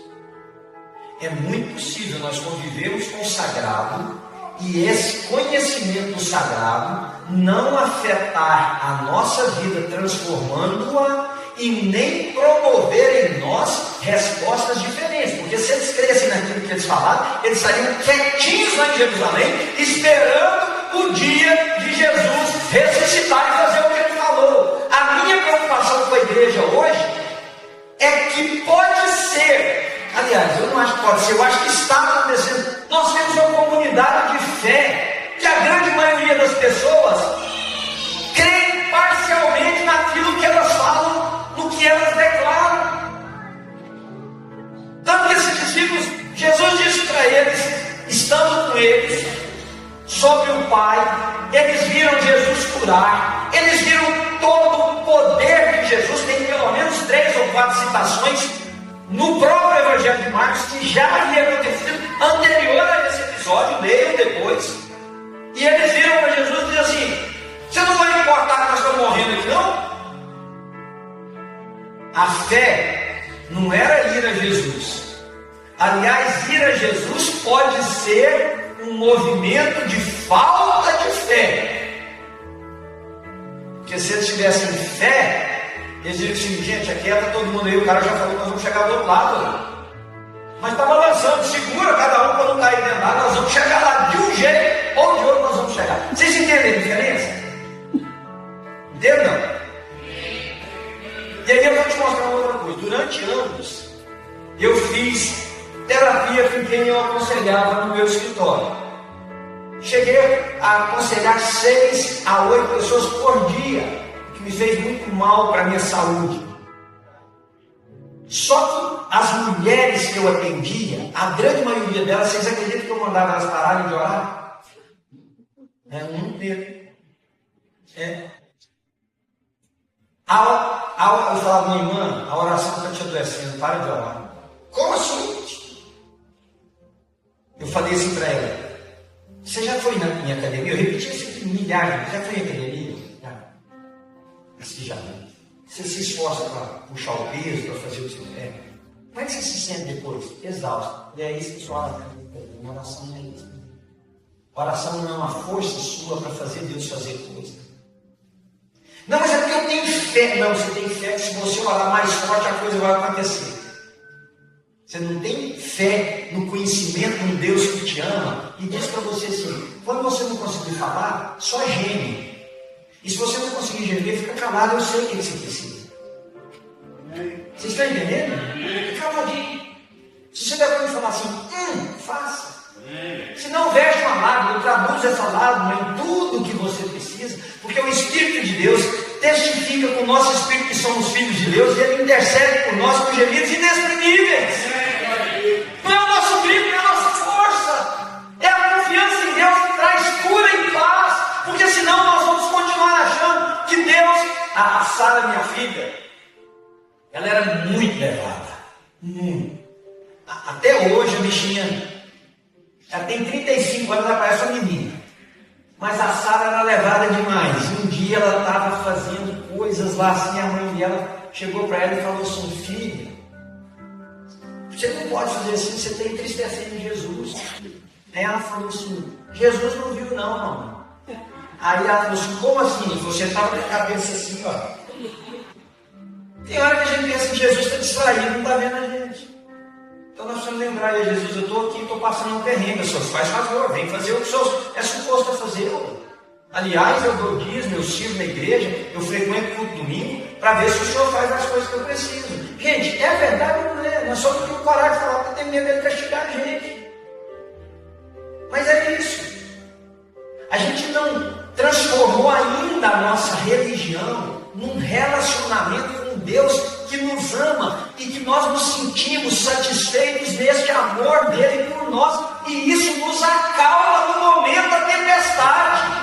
É muito possível nós convivermos com o sagrado e esse conhecimento do sagrado não afetar a nossa vida, transformando-a, e nem promover em nós respostas diferentes. Porque se eles crescem naquilo que eles falaram, eles estariam quietinhos lá em Jerusalém, esperando o dia de Jesus ressuscitar e fazer o que Ele falou. A minha preocupação com a igreja hoje que pode ser, aliás, eu não acho que pode ser, eu acho que está acontecendo. Nós temos uma comunidade de fé, que a grande maioria das pessoas crê parcialmente naquilo que elas falam, no que elas declaram. Tanto que esses discípulos, Jesus disse para eles, estando com eles, sobre o Pai, eles viram Jesus curar, eles viram todo o poder de Jesus. Tem pelo menos 3 ou 4 citações no próprio Evangelho de Marcos que já havia acontecido anterior a esse episódio, leiam depois. E eles viram para Jesus e diziam assim: você não vai importar que nós estamos morrendo aqui, não? A fé não era ir a Jesus. Aliás, ir a Jesus pode ser um movimento de falta de fé. Porque se eles tivessem fé, eles diriam assim: gente, aquieta todo mundo aí, o cara já falou que nós vamos chegar do outro lado. Mas está balançando, segura cada um para não cair dentro d'água, nós vamos chegar lá de um jeito ou de outro nós vamos chegar. Vocês entendem a diferença? Entendem não? E aí eu vou te mostrar uma outra coisa. Durante anos, eu fiz terapia com quem eu aconselhava no meu escritório. Cheguei a aconselhar 6 a 8 pessoas por dia, que me fez muito mal para a minha saúde. Só que as mulheres que eu atendia, a grande maioria delas, vocês acreditam que eu mandava elas pararem de orar? É um medo. Eu falava: minha irmã, a oração está te adoecendo, para de orar. Como assim? Eu falei assim para ela: você já foi na minha academia? Eu repeti isso milhares de vezes. Já foi em academia? Já. Mas que já não. Você se esforça para puxar o peso, para fazer o que você quer. Como é que você se sente depois? Exausto. E é isso que sua oração não é isso. Oração não é uma força sua para fazer Deus fazer coisa. Não, mas é porque eu tenho fé. Não, você tem fé que se você orar mais forte a coisa vai acontecer. Você não tem fé no conhecimento de um Deus que te ama e diz para você assim: quando você não conseguir falar, só geme. E se você não conseguir gemer, fica calado, eu sei o que você precisa. Vocês estão entendendo? Fica caladinho. Se você der para mim falar assim, faça. Se não veste uma lágrima, traduz essa lágrima em tudo que você precisa, porque o Espírito de Deus testifica com o nosso Espírito que somos filhos de Deus e Ele intercede por nós com gemidos inexprimíveis. Não é o nosso grito, não é a nossa força, é a confiança em Deus que traz cura e paz, porque senão nós vamos continuar achando que Deus... A Sara, minha filha, ela era muito levada, muito. Até hoje a bichinha, ela tem 35 anos, ela parece uma menina. Mas a Sara era levada demais. Um dia ela estava fazendo coisas lá assim, a mãe dela chegou para ela e falou assim: filha, você não pode fazer assim, você está entristecendo Jesus. Aí ela falou assim: Jesus não viu não, não. Aí ela falou assim: como assim? Você estava com a cabeça assim, ó. Tem hora que a gente pensa que Jesus está distraído, não está vendo a gente. Então nós precisamos lembrar: Jesus, eu estou aqui, estou passando um terreno, faz favor, vem fazer o que o senhor é suposto a fazer. Aliás, eu dou dízimo, eu sirvo na igreja, eu frequento culto domingo, para ver se o senhor faz as coisas que eu preciso. Gente, é verdade ou não é? Nós só temos coragem de falar, porque tem medo de castigar a gente. Mas é isso. A gente não transformou ainda a nossa religião num relacionamento com Deus que nos ama e que nós nos sentimos satisfeitos neste amor dele por nós, e isso nos acalma no momento da tempestade.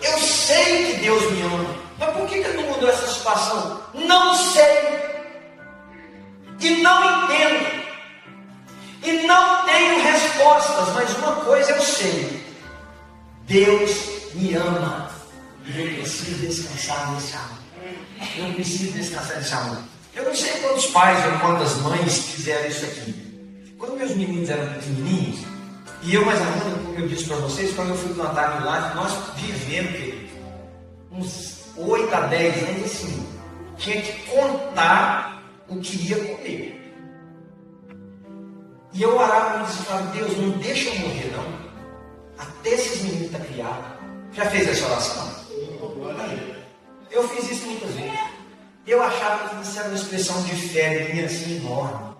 Eu sei que Deus me ama, mas por que ele não mudou essa situação? Não sei, e não entendo, e não tenho respostas, mas uma coisa eu sei: Deus me ama e eu preciso descansar nesse amor. Eu preciso descansar nesse amor. Eu não sei quantos pais ou quantas mães fizeram isso aqui. Quando meus meninos eram pequenininhos, e eu mais ainda, como eu disse para vocês, quando eu fui plantar milagre, nós vivemos, querido, uns 8 a 10 anos assim, tinha que contar o que ia comer. E eu orava e falava: Deus, não deixa eu morrer não, até esses meninos estão criados. Já fez essa oração? Eu fiz isso muitas vezes. Eu achava que isso era uma expressão de fé minha assim enorme.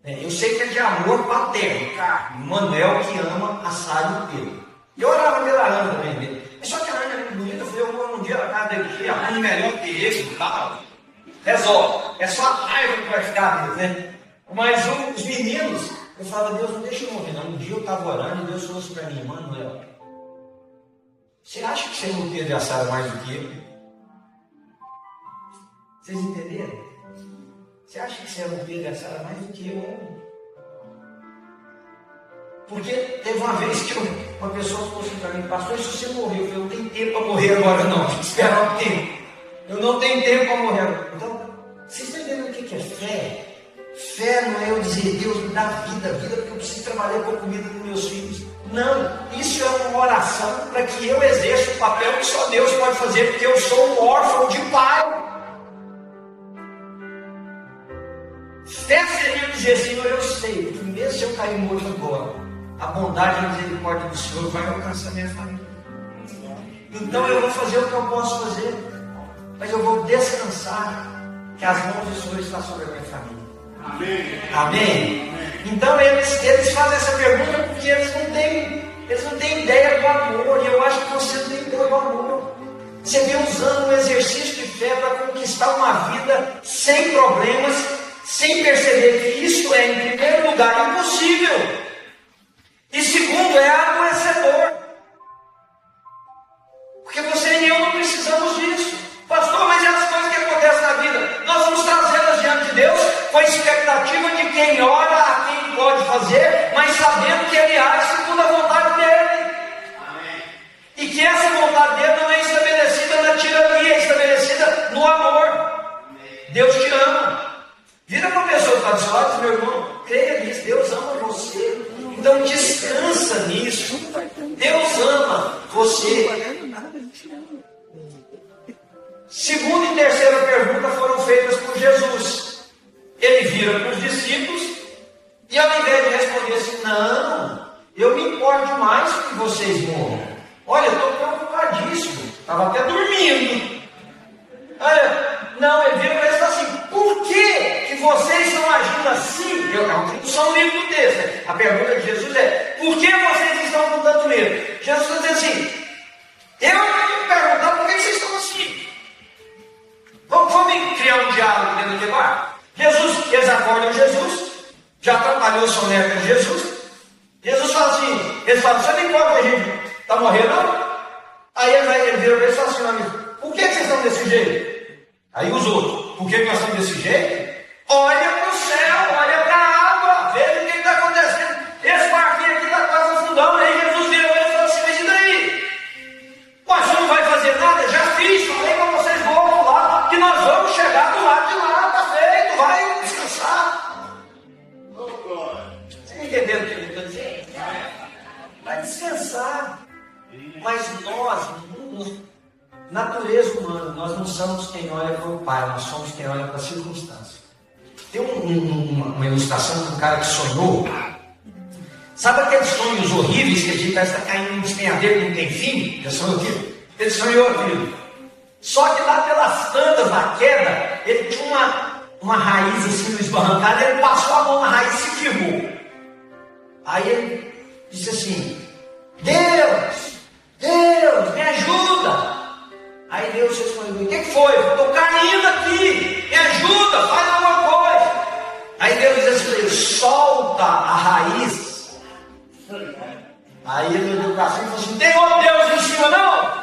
Eu sei que é de amor paterno, cara. Manuel que ama a Sara e o Pedro. Eu orava pela Ana também, né? Só que a Ana é muito bonita, eu falei, eu vou um dia na casa dele, a Ana é melhor que ele e tal. Resolve. É só a raiva que vai ficar deles, né? Mas os meninos, eu falava, Deus, não deixa eu morrer, não. Um dia eu estava orando e Deus falou assim para mim, Manuel, você acha que você não teve a Sara mais do que eu? Vocês entenderam? Você acha que você não teve a Sara mais do que eu? Porque teve uma vez que uma pessoa falou assim para mim, pastor, se você morreu, eu não tenho tempo para morrer agora não, esperar um tempo. Eu não tenho tempo para morrer agora. Então, vocês estão entendendo o que é fé? Fé não é eu dizer, Deus me dá vida, porque eu preciso trabalhar com a comida dos meus filhos. Não, isso é uma oração para que eu exerça o papel que só Deus pode fazer, porque eu sou um órfão de pai. Fé seria dizer, Senhor, eu sei que mesmo se eu cair morto agora, a bondade e a misericórdia do Senhor vai alcançar minha família. Então eu vou fazer o que eu posso fazer, mas eu vou descansar que as mãos do Senhor estão sobre a minha família. Amém? Amém? Então eles fazem essa pergunta porque eles não têm ideia do amor, e eu acho que você não tem ideia do amor. Você vem usando um exercício de fé para conquistar uma vida sem problemas, sem perceber que isso é, em primeiro lugar, impossível. E segundo, é adoecedor. Porque você e eu não precisamos disso. Pastor, mas e as coisas que acontecem na vida? Nós vamos trazê-las diante de Deus com a expectativa de quem ora, a quem pode fazer, mas sabendo que Ele age segundo a vontade dEle. Amém. E que essa vontade dEle não é estabelecida na tirania, é estabelecida no amor. Amém. Deus te ama. Vira para a pessoa que está do seu lado e diz, meu irmão, creia nisso, Deus ama você. Então descansa nisso. Deus ama você. Segunda e terceira pergunta foram feitas por Jesus. Ele vira para os discípulos e ao invés de responder assim, não, eu me importo demais que vocês morram. Olha, eu estou preocupadíssimo. Estava até dormindo. Não, ele vira para eles e fala assim, por que vocês estão agindo assim? É uma tradução livre do texto. A pergunta de Jesus é, por que vocês estão com tanto medo? Jesus está dizendo assim, eu vou me perguntar por que vocês estão assim. Vamos criar um diálogo dentro do debate. Eles acordam Jesus, já atrapalhou o soneca com Jesus. Jesus fala assim, eles falam, você não importa que a gente está morrendo, não? Aí ele vira para eles e fala assim, amigo, por que vocês estão desse jeito? Aí os outros, por que nós estamos desse jeito? Olha para o céu, olha para a água, veja o que está acontecendo. Esse barquinho aqui está quase afundando. Aí Jesus vira para eles e fala assim, mas e daí? Mas você não vai fazer nada? Já fiz, falei para vocês, vão lá, que nós vamos chegar do lado de lá, está feito, vai descansar. Você está entendendo o que ele está dizendo? Vai descansar. Mas nós, natureza humana, nós não somos quem olha para o pai, nós somos quem olha para a circunstância. Tem uma ilustração de um cara que sonhou. Sabe aqueles sonhos horríveis que a gente parece que está caindo num despenhadeiro que não tem fim? Já sonhou aquilo? Ele sonhou aquilo. Só que lá pelas tantas da queda, ele tinha uma raiz assim no esbarrancado, ele passou a mão na raiz e se firmou. Aí ele disse assim, Deus, me ajuda. Aí Deus respondeu, o que foi? Eu estou caindo aqui, me ajuda, faz alguma coisa. Aí Deus disse assim, solta a raiz. Aí ele olhou para cima e falou assim, tem outro Deus em cima não?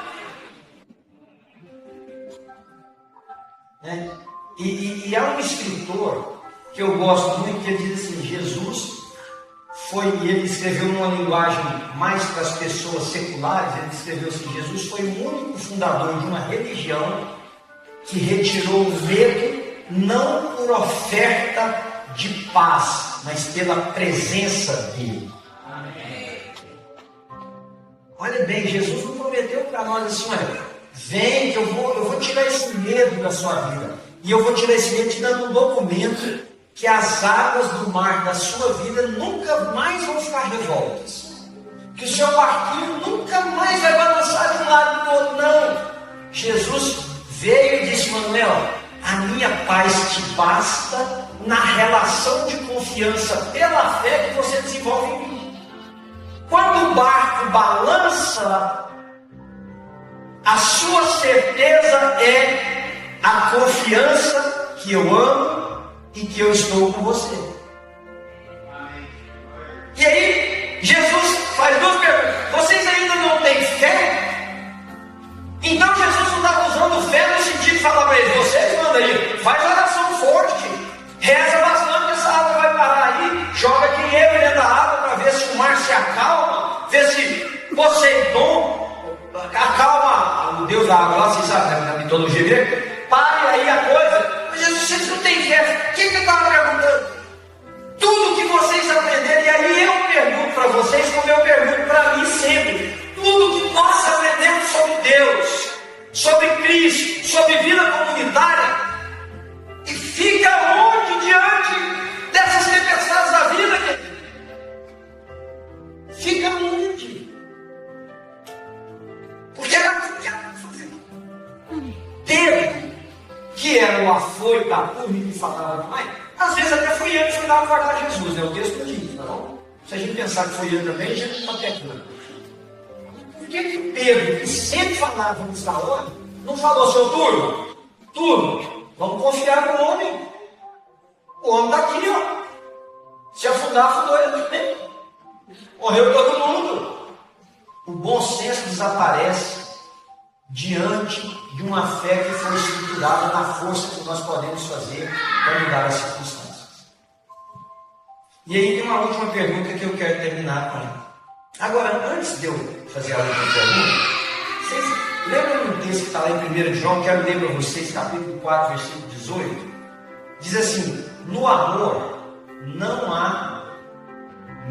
E há um escritor que eu gosto muito, que ele diz assim, Jesus ele escreveu numa linguagem mais para as pessoas seculares, ele escreveu assim, Jesus foi o único fundador de uma religião que retirou o medo não por oferta de paz, mas pela presença dele. Amém. Olha bem, Jesus não prometeu para nós assim, olha, vem que eu vou tirar esse medo da sua vida, e eu vou tirar esse medo te dando um documento que as águas do mar da sua vida nunca mais vão ficar revoltas, que o seu barquinho nunca mais vai balançar de um lado para o outro, não. Jesus veio e disse, Manuel, a minha paz te basta na relação de confiança pela fé que você desenvolve em mim. Quando o barco balança, a sua certeza é a confiança que eu amo e que eu estou com você. E aí, Jesus faz duas perguntas. Vocês ainda não têm fé? Então Jesus não estava usando fé no sentido de falar para eles: vocês mandam aí, faz oração forte, reza bastante, essa água vai parar aí, joga dinheiro dentro da água para ver se o mar se acalma, ver se Poseidon acalma o Deus da água lá, vocês sabem, na mitologia grega. Pare aí a coisa. Mas Jesus, vocês não têm fé. O que eu estava perguntando? Tudo que vocês aprenderem, e aí eu pergunto para vocês, como eu pergunto para mim sempre: tudo que nós aprendemos sobre Deus, sobre Cristo, sobre vida comunitária, e fica onde diante dessas tempestades da vida, querido? Fica onde? Porque era tudo que era para fazer. Pedro, que era o afoito da turma que falava demais, às vezes até fui ele que foi lá guardar Jesus, né? O texto diz, não? Se a gente pensar que foi ele também, a gente não está pecando. Por que Pedro, que sempre falava nessa hora, não falou: seu turno, vamos confiar no homem. O homem está aqui, ó. Se afundar, afundou ele também. Morreu todo mundo. O bom senso desaparece diante de uma fé que foi estruturada na força que nós podemos fazer para mudar as circunstâncias. E aí tem uma última pergunta que eu quero terminar com ela. Agora, antes de eu fazer a última pergunta, vocês lembram do texto que está lá em 1 João? Quero ler para vocês, capítulo 4, versículo 18. Diz assim: no amor não há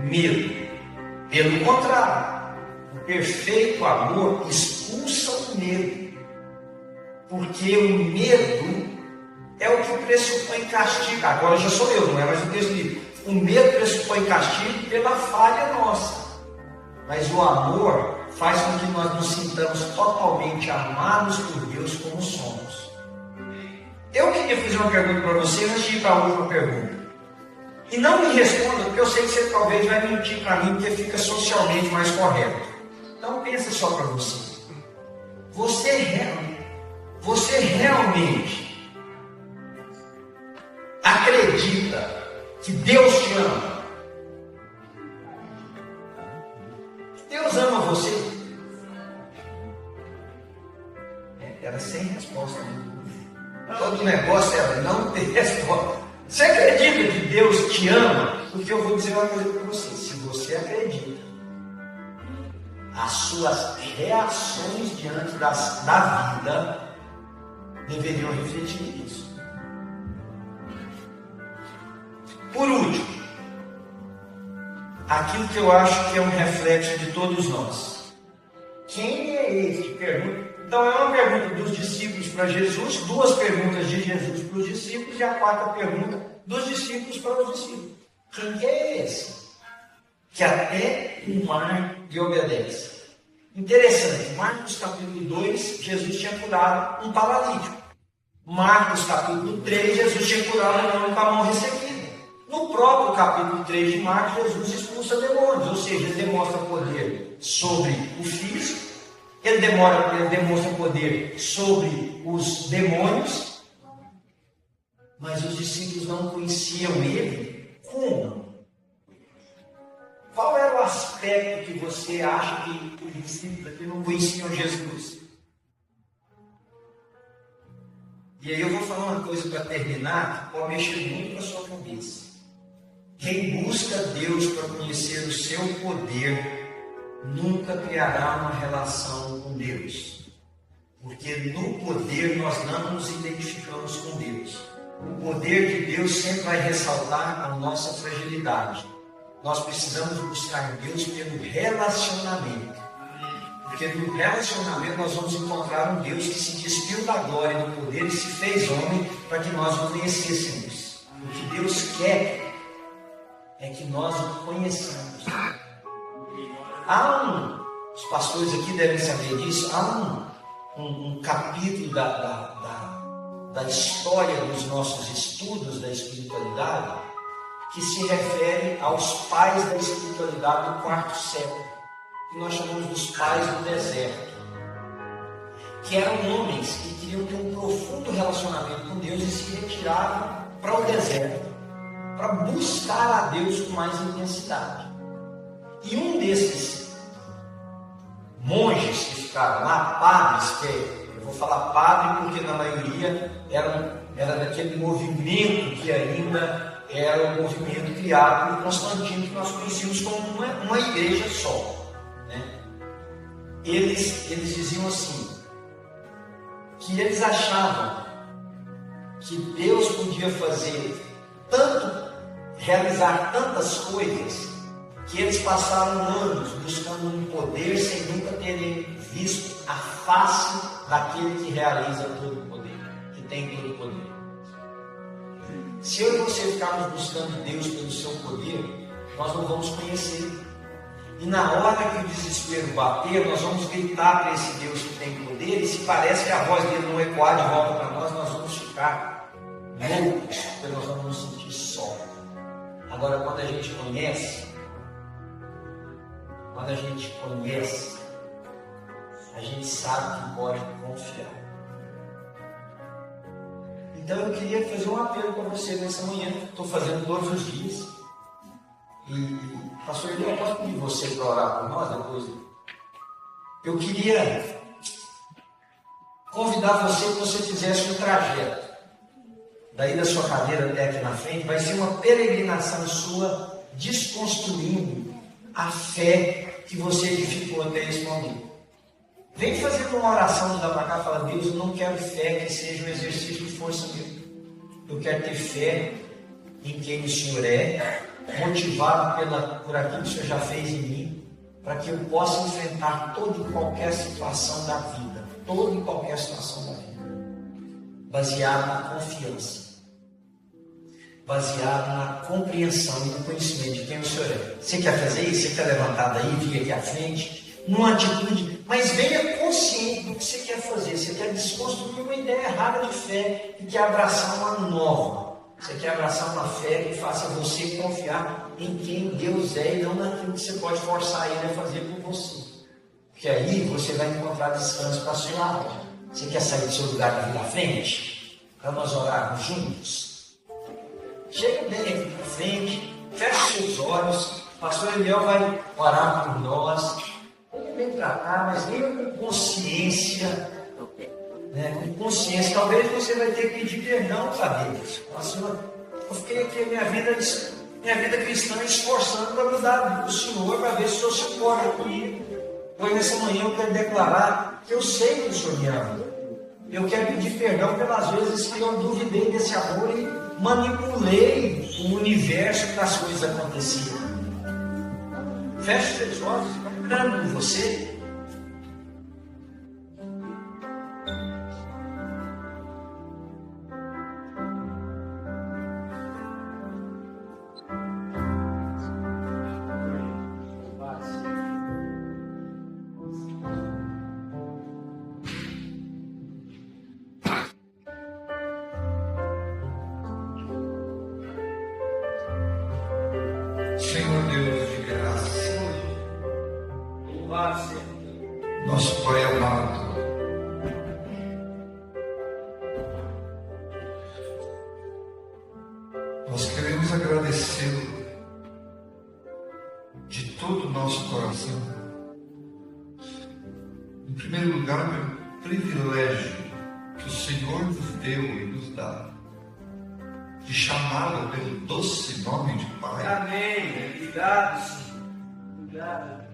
medo. Pelo contrário, o perfeito amor expulsa o medo. Porque o medo é o que pressupõe castigo. Agora já sou eu, não é mais o texto livre. O medo pressupõe castigo pela falha nossa. Mas o amor faz com que nós nos sintamos totalmente amados por Deus como somos. Eu queria fazer uma pergunta para você antes de ir para a última pergunta. E não me responda, porque eu sei que você talvez vai mentir para mim, porque fica socialmente mais correto. Então pensa só para você. Você realmente acredita que Deus te ama? Deus ama você? Era sem resposta. Todo negócio era não ter resposta. Você acredita que Deus te ama? Porque eu vou dizer uma coisa para você. Se você acredita, as suas reações diante da vida deveriam refletir isso. Por último, aquilo que eu acho que é um reflexo de todos nós. Quem é esse? Pergunta. Então é uma pergunta dos discípulos para Jesus, duas perguntas de Jesus para os discípulos e a quarta pergunta dos discípulos para os discípulos. Quem é esse? Que até o mar lhe obedece. Interessante, Marcos capítulo 2, Jesus tinha curado um paralítico. Marcos capítulo 3, Jesus tinha curado um homem com a mão ressequida. No próprio capítulo 3 de Marcos, Jesus expulsa demônios, ou seja, ele demonstra poder sobre o físico, ele demonstra poder sobre os demônios, mas os discípulos não conheciam ele. Como? Qual era o aspecto que você acha que os discípulos aqui não conheciam Jesus? E aí eu vou falar uma coisa para terminar, que pode mexer muito com a sua cabeça. Quem busca Deus para conhecer o seu poder, nunca criará uma relação com Deus. Porque no poder nós não nos identificamos com Deus. O poder de Deus sempre vai ressaltar a nossa fragilidade. Nós precisamos buscar Deus pelo relacionamento. Porque no relacionamento nós vamos encontrar um Deus que se despiu da glória e do poder e se fez homem para que nós o conhecêssemos. O que Deus quer é que nós o conheçamos. Os pastores aqui devem saber disso, há um capítulo da da história dos nossos estudos da espiritualidade, que se refere aos pais da espiritualidade do quarto século, que nós chamamos dos pais do deserto, que eram homens que queriam ter um profundo relacionamento com Deus e se retiravam para o deserto, para buscar a Deus com mais intensidade. E um desses monges que ficaram lá, padres, que eu vou falar padre porque na maioria era daquele movimento que ainda era um movimento criado por Constantino, que nós conhecíamos como uma igreja só, né? Eles diziam assim, que eles achavam que Deus podia realizar tantas coisas, que eles passaram anos buscando um poder sem nunca terem visto a face daquele que realiza todo o poder, que tem todo o poder. Se eu e você ficarmos buscando Deus pelo seu poder, nós não vamos conhecer. E na hora que o desespero bater, nós vamos gritar para esse Deus que tem poder, e se parece que a voz dele não ecoar de volta para nós, nós vamos ficar loucos, porque nós vamos nos sentir só. Agora, quando a gente conhece, a gente sabe que pode confiar. Então eu queria fazer um apelo para você nessa manhã, que estou fazendo todos os dias. E, pastor, eu posso pedir você para orar por nós depois? Eu queria convidar você que você fizesse um trajeto daí da sua cadeira até aqui na frente. Vai ser uma peregrinação sua, desconstruindo a fé que você edificou até esse momento. Vem fazendo uma oração de lá para cá, fala: Deus, eu não quero fé que seja um exercício de força meu. Eu quero ter fé em quem o Senhor é, motivado por aquilo que o Senhor já fez em mim, para que eu possa enfrentar toda e qualquer situação da vida, baseado na confiança, baseado na compreensão e no conhecimento de quem o Senhor é. Você quer fazer isso? Você quer levantar daí, vir aqui à frente, numa atitude, mas venha consciente do que você quer fazer. Você quer desconstruir uma ideia errada de fé e quer abraçar uma nova. Você quer abraçar uma fé que faça você confiar em quem Deus é e não naquilo que você pode forçar Ele a fazer por você. Porque aí você vai encontrar descanso para a sua alma. Você quer sair do seu lugar e vir à frente? Para nós orarmos juntos? Chega bem aqui para frente, feche seus olhos. O pastor Eliel vai orar por nós. Vem para cá, mas venha com consciência. Com consciência, talvez você vai ter que pedir perdão para Deus. Senhor, eu fiquei aqui minha vida cristã esforçando para mudar do Senhor, para ver se o Senhor se importa comigo. Pois nessa manhã eu quero declarar que eu sei que o Senhor me ama. Eu quero pedir perdão pelas vezes que eu duvidei desse amor e manipulei o universo para as coisas acontecerem. Feche seus olhos, orando por você. Senhor Deus de graça, nosso Pai amado, nós queremos agradecê-lo de todo o nosso coração. Em primeiro lugar, pelo privilégio que o Senhor nos deu e nos dá de chamá-lo pelo doce nome de Pai. Amém. Obrigado, Senhor. Obrigado.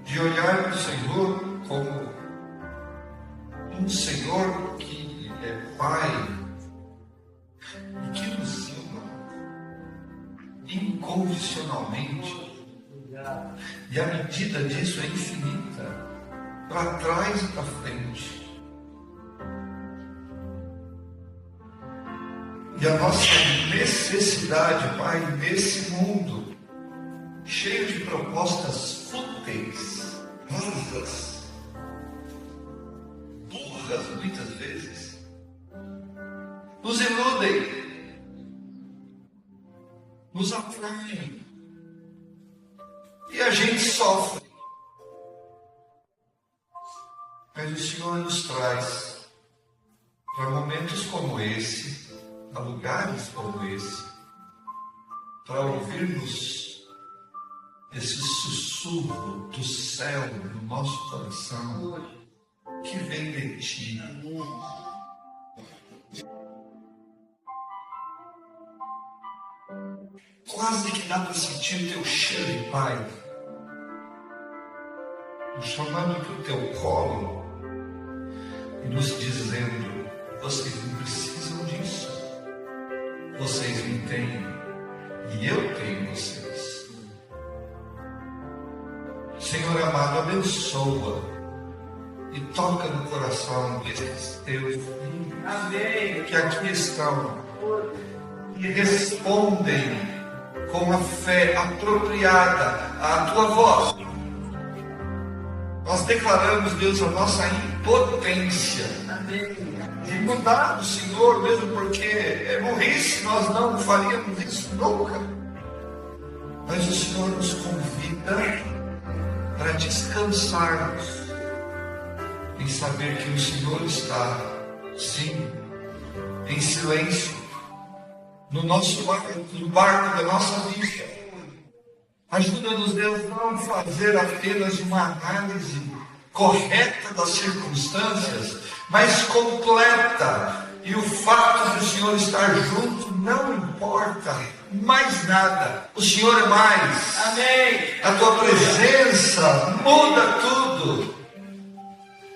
De olhar para o Senhor como um Senhor que é Pai e que nos ama incondicionalmente. E a medida disso é infinita, para trás e para frente. E a nossa necessidade, Pai, nesse mundo cheio de propostas fúteis, rasas, burras muitas vezes, nos iludem, nos atraem, e a gente sofre. Mas o Senhor nos traz para momentos como esse, a lugares como esse, para ouvirmos esse sussurro do céu no nosso coração, que vem de Ti. Quase que dá para sentir o Teu cheiro de Pai, nos chamando para o Teu colo e nos dizendo: vocês não precisam disso, vocês me têm e eu tenho vocês. Senhor amado, abençoa e toca no coração desses teus filhos que aqui estão e respondem com a fé apropriada à tua voz. Nós declaramos, Deus, a nossa impotência de mudar do Senhor, mesmo porque é burrice, nós não faríamos isso nunca. Mas o Senhor nos convida para descansarmos em saber que o Senhor está, sim, em silêncio, no nosso barco, no barco da nossa vida. Ajuda-nos, Deus, não fazer apenas uma análise correta das circunstâncias, mas completa. E o fato de o Senhor estar junto não importa mais nada. O Senhor é mais. Amém. A tua presença muda tudo.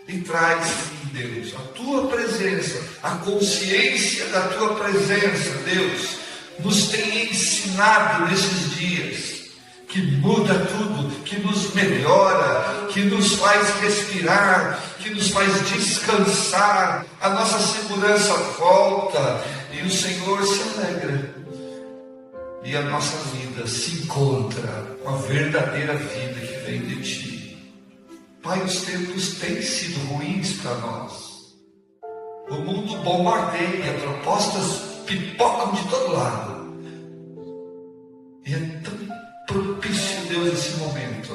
E traz, Deus, a tua presença, a consciência da tua presença, Deus, nos tem ensinado nesses dias que muda tudo, que nos melhora, que nos faz respirar, que nos faz descansar, a nossa segurança volta e o Senhor se alegra. E a nossa vida se encontra com a verdadeira vida que vem de Ti. Pai, os tempos têm sido ruins para nós. O mundo bombardeia, propostas pipocam de todo lado. E é tão propício, Deus, esse momento.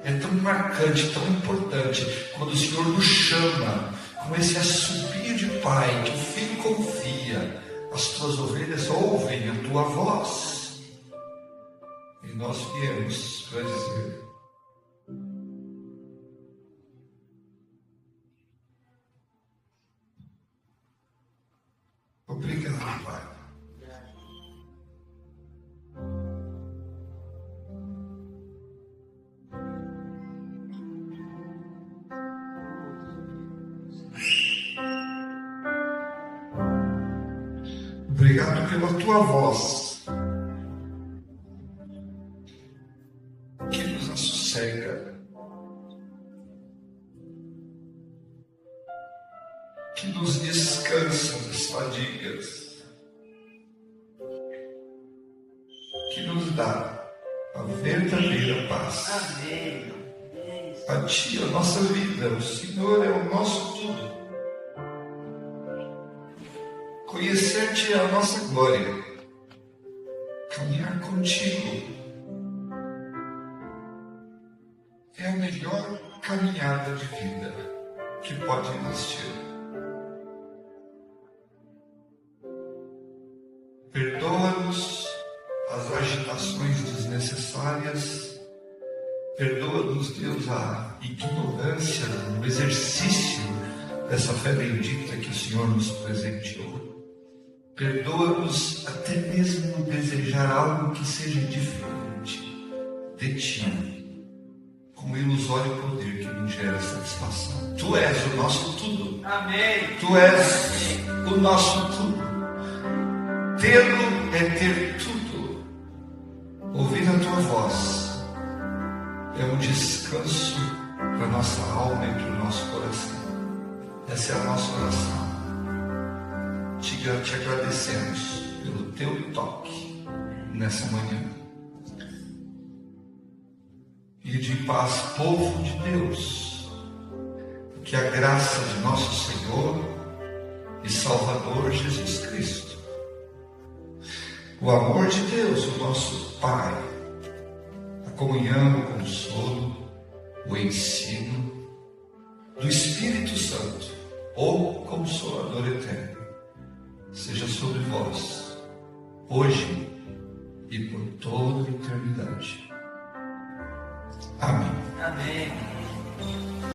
É tão marcante, tão importante, quando o Senhor nos chama com esse assobio de Pai, que o Filho confia. As tuas ovelhas ouvem a tua voz. E nós viemos para dizer: obrigado, Pai. Obrigado pela tua voz, que nos assossega, que nos descansa das fadigas, que nos dá a verdadeira paz. Amém. A Ti a nossa vida, o Senhor é o nosso tudo. Conhecer-te é a nossa glória, caminhar contigo é a melhor caminhada de vida que pode existir. Perdoa-nos as agitações desnecessárias, perdoa-nos, Deus, a ignorância no exercício dessa fé bendita que o Senhor nos presenteou. Perdoa-nos até mesmo desejar algo que seja diferente de Ti, com o ilusório poder que nos gera satisfação. Tu és o nosso tudo. Amém. Tu és o nosso tudo. Tê-lo é ter tudo. Ouvir a Tua voz é um descanso para a nossa alma e para o nosso coração. Essa é a nossa oração. Te agradecemos pelo Teu toque nessa manhã. E de paz, povo de Deus, que a graça de nosso Senhor e Salvador Jesus Cristo. O amor de Deus, o nosso Pai, a comunhão, o consolo, o ensino do Espírito Santo, o Consolador eterno, seja sobre vós, hoje e por toda a eternidade. Amém. Amém.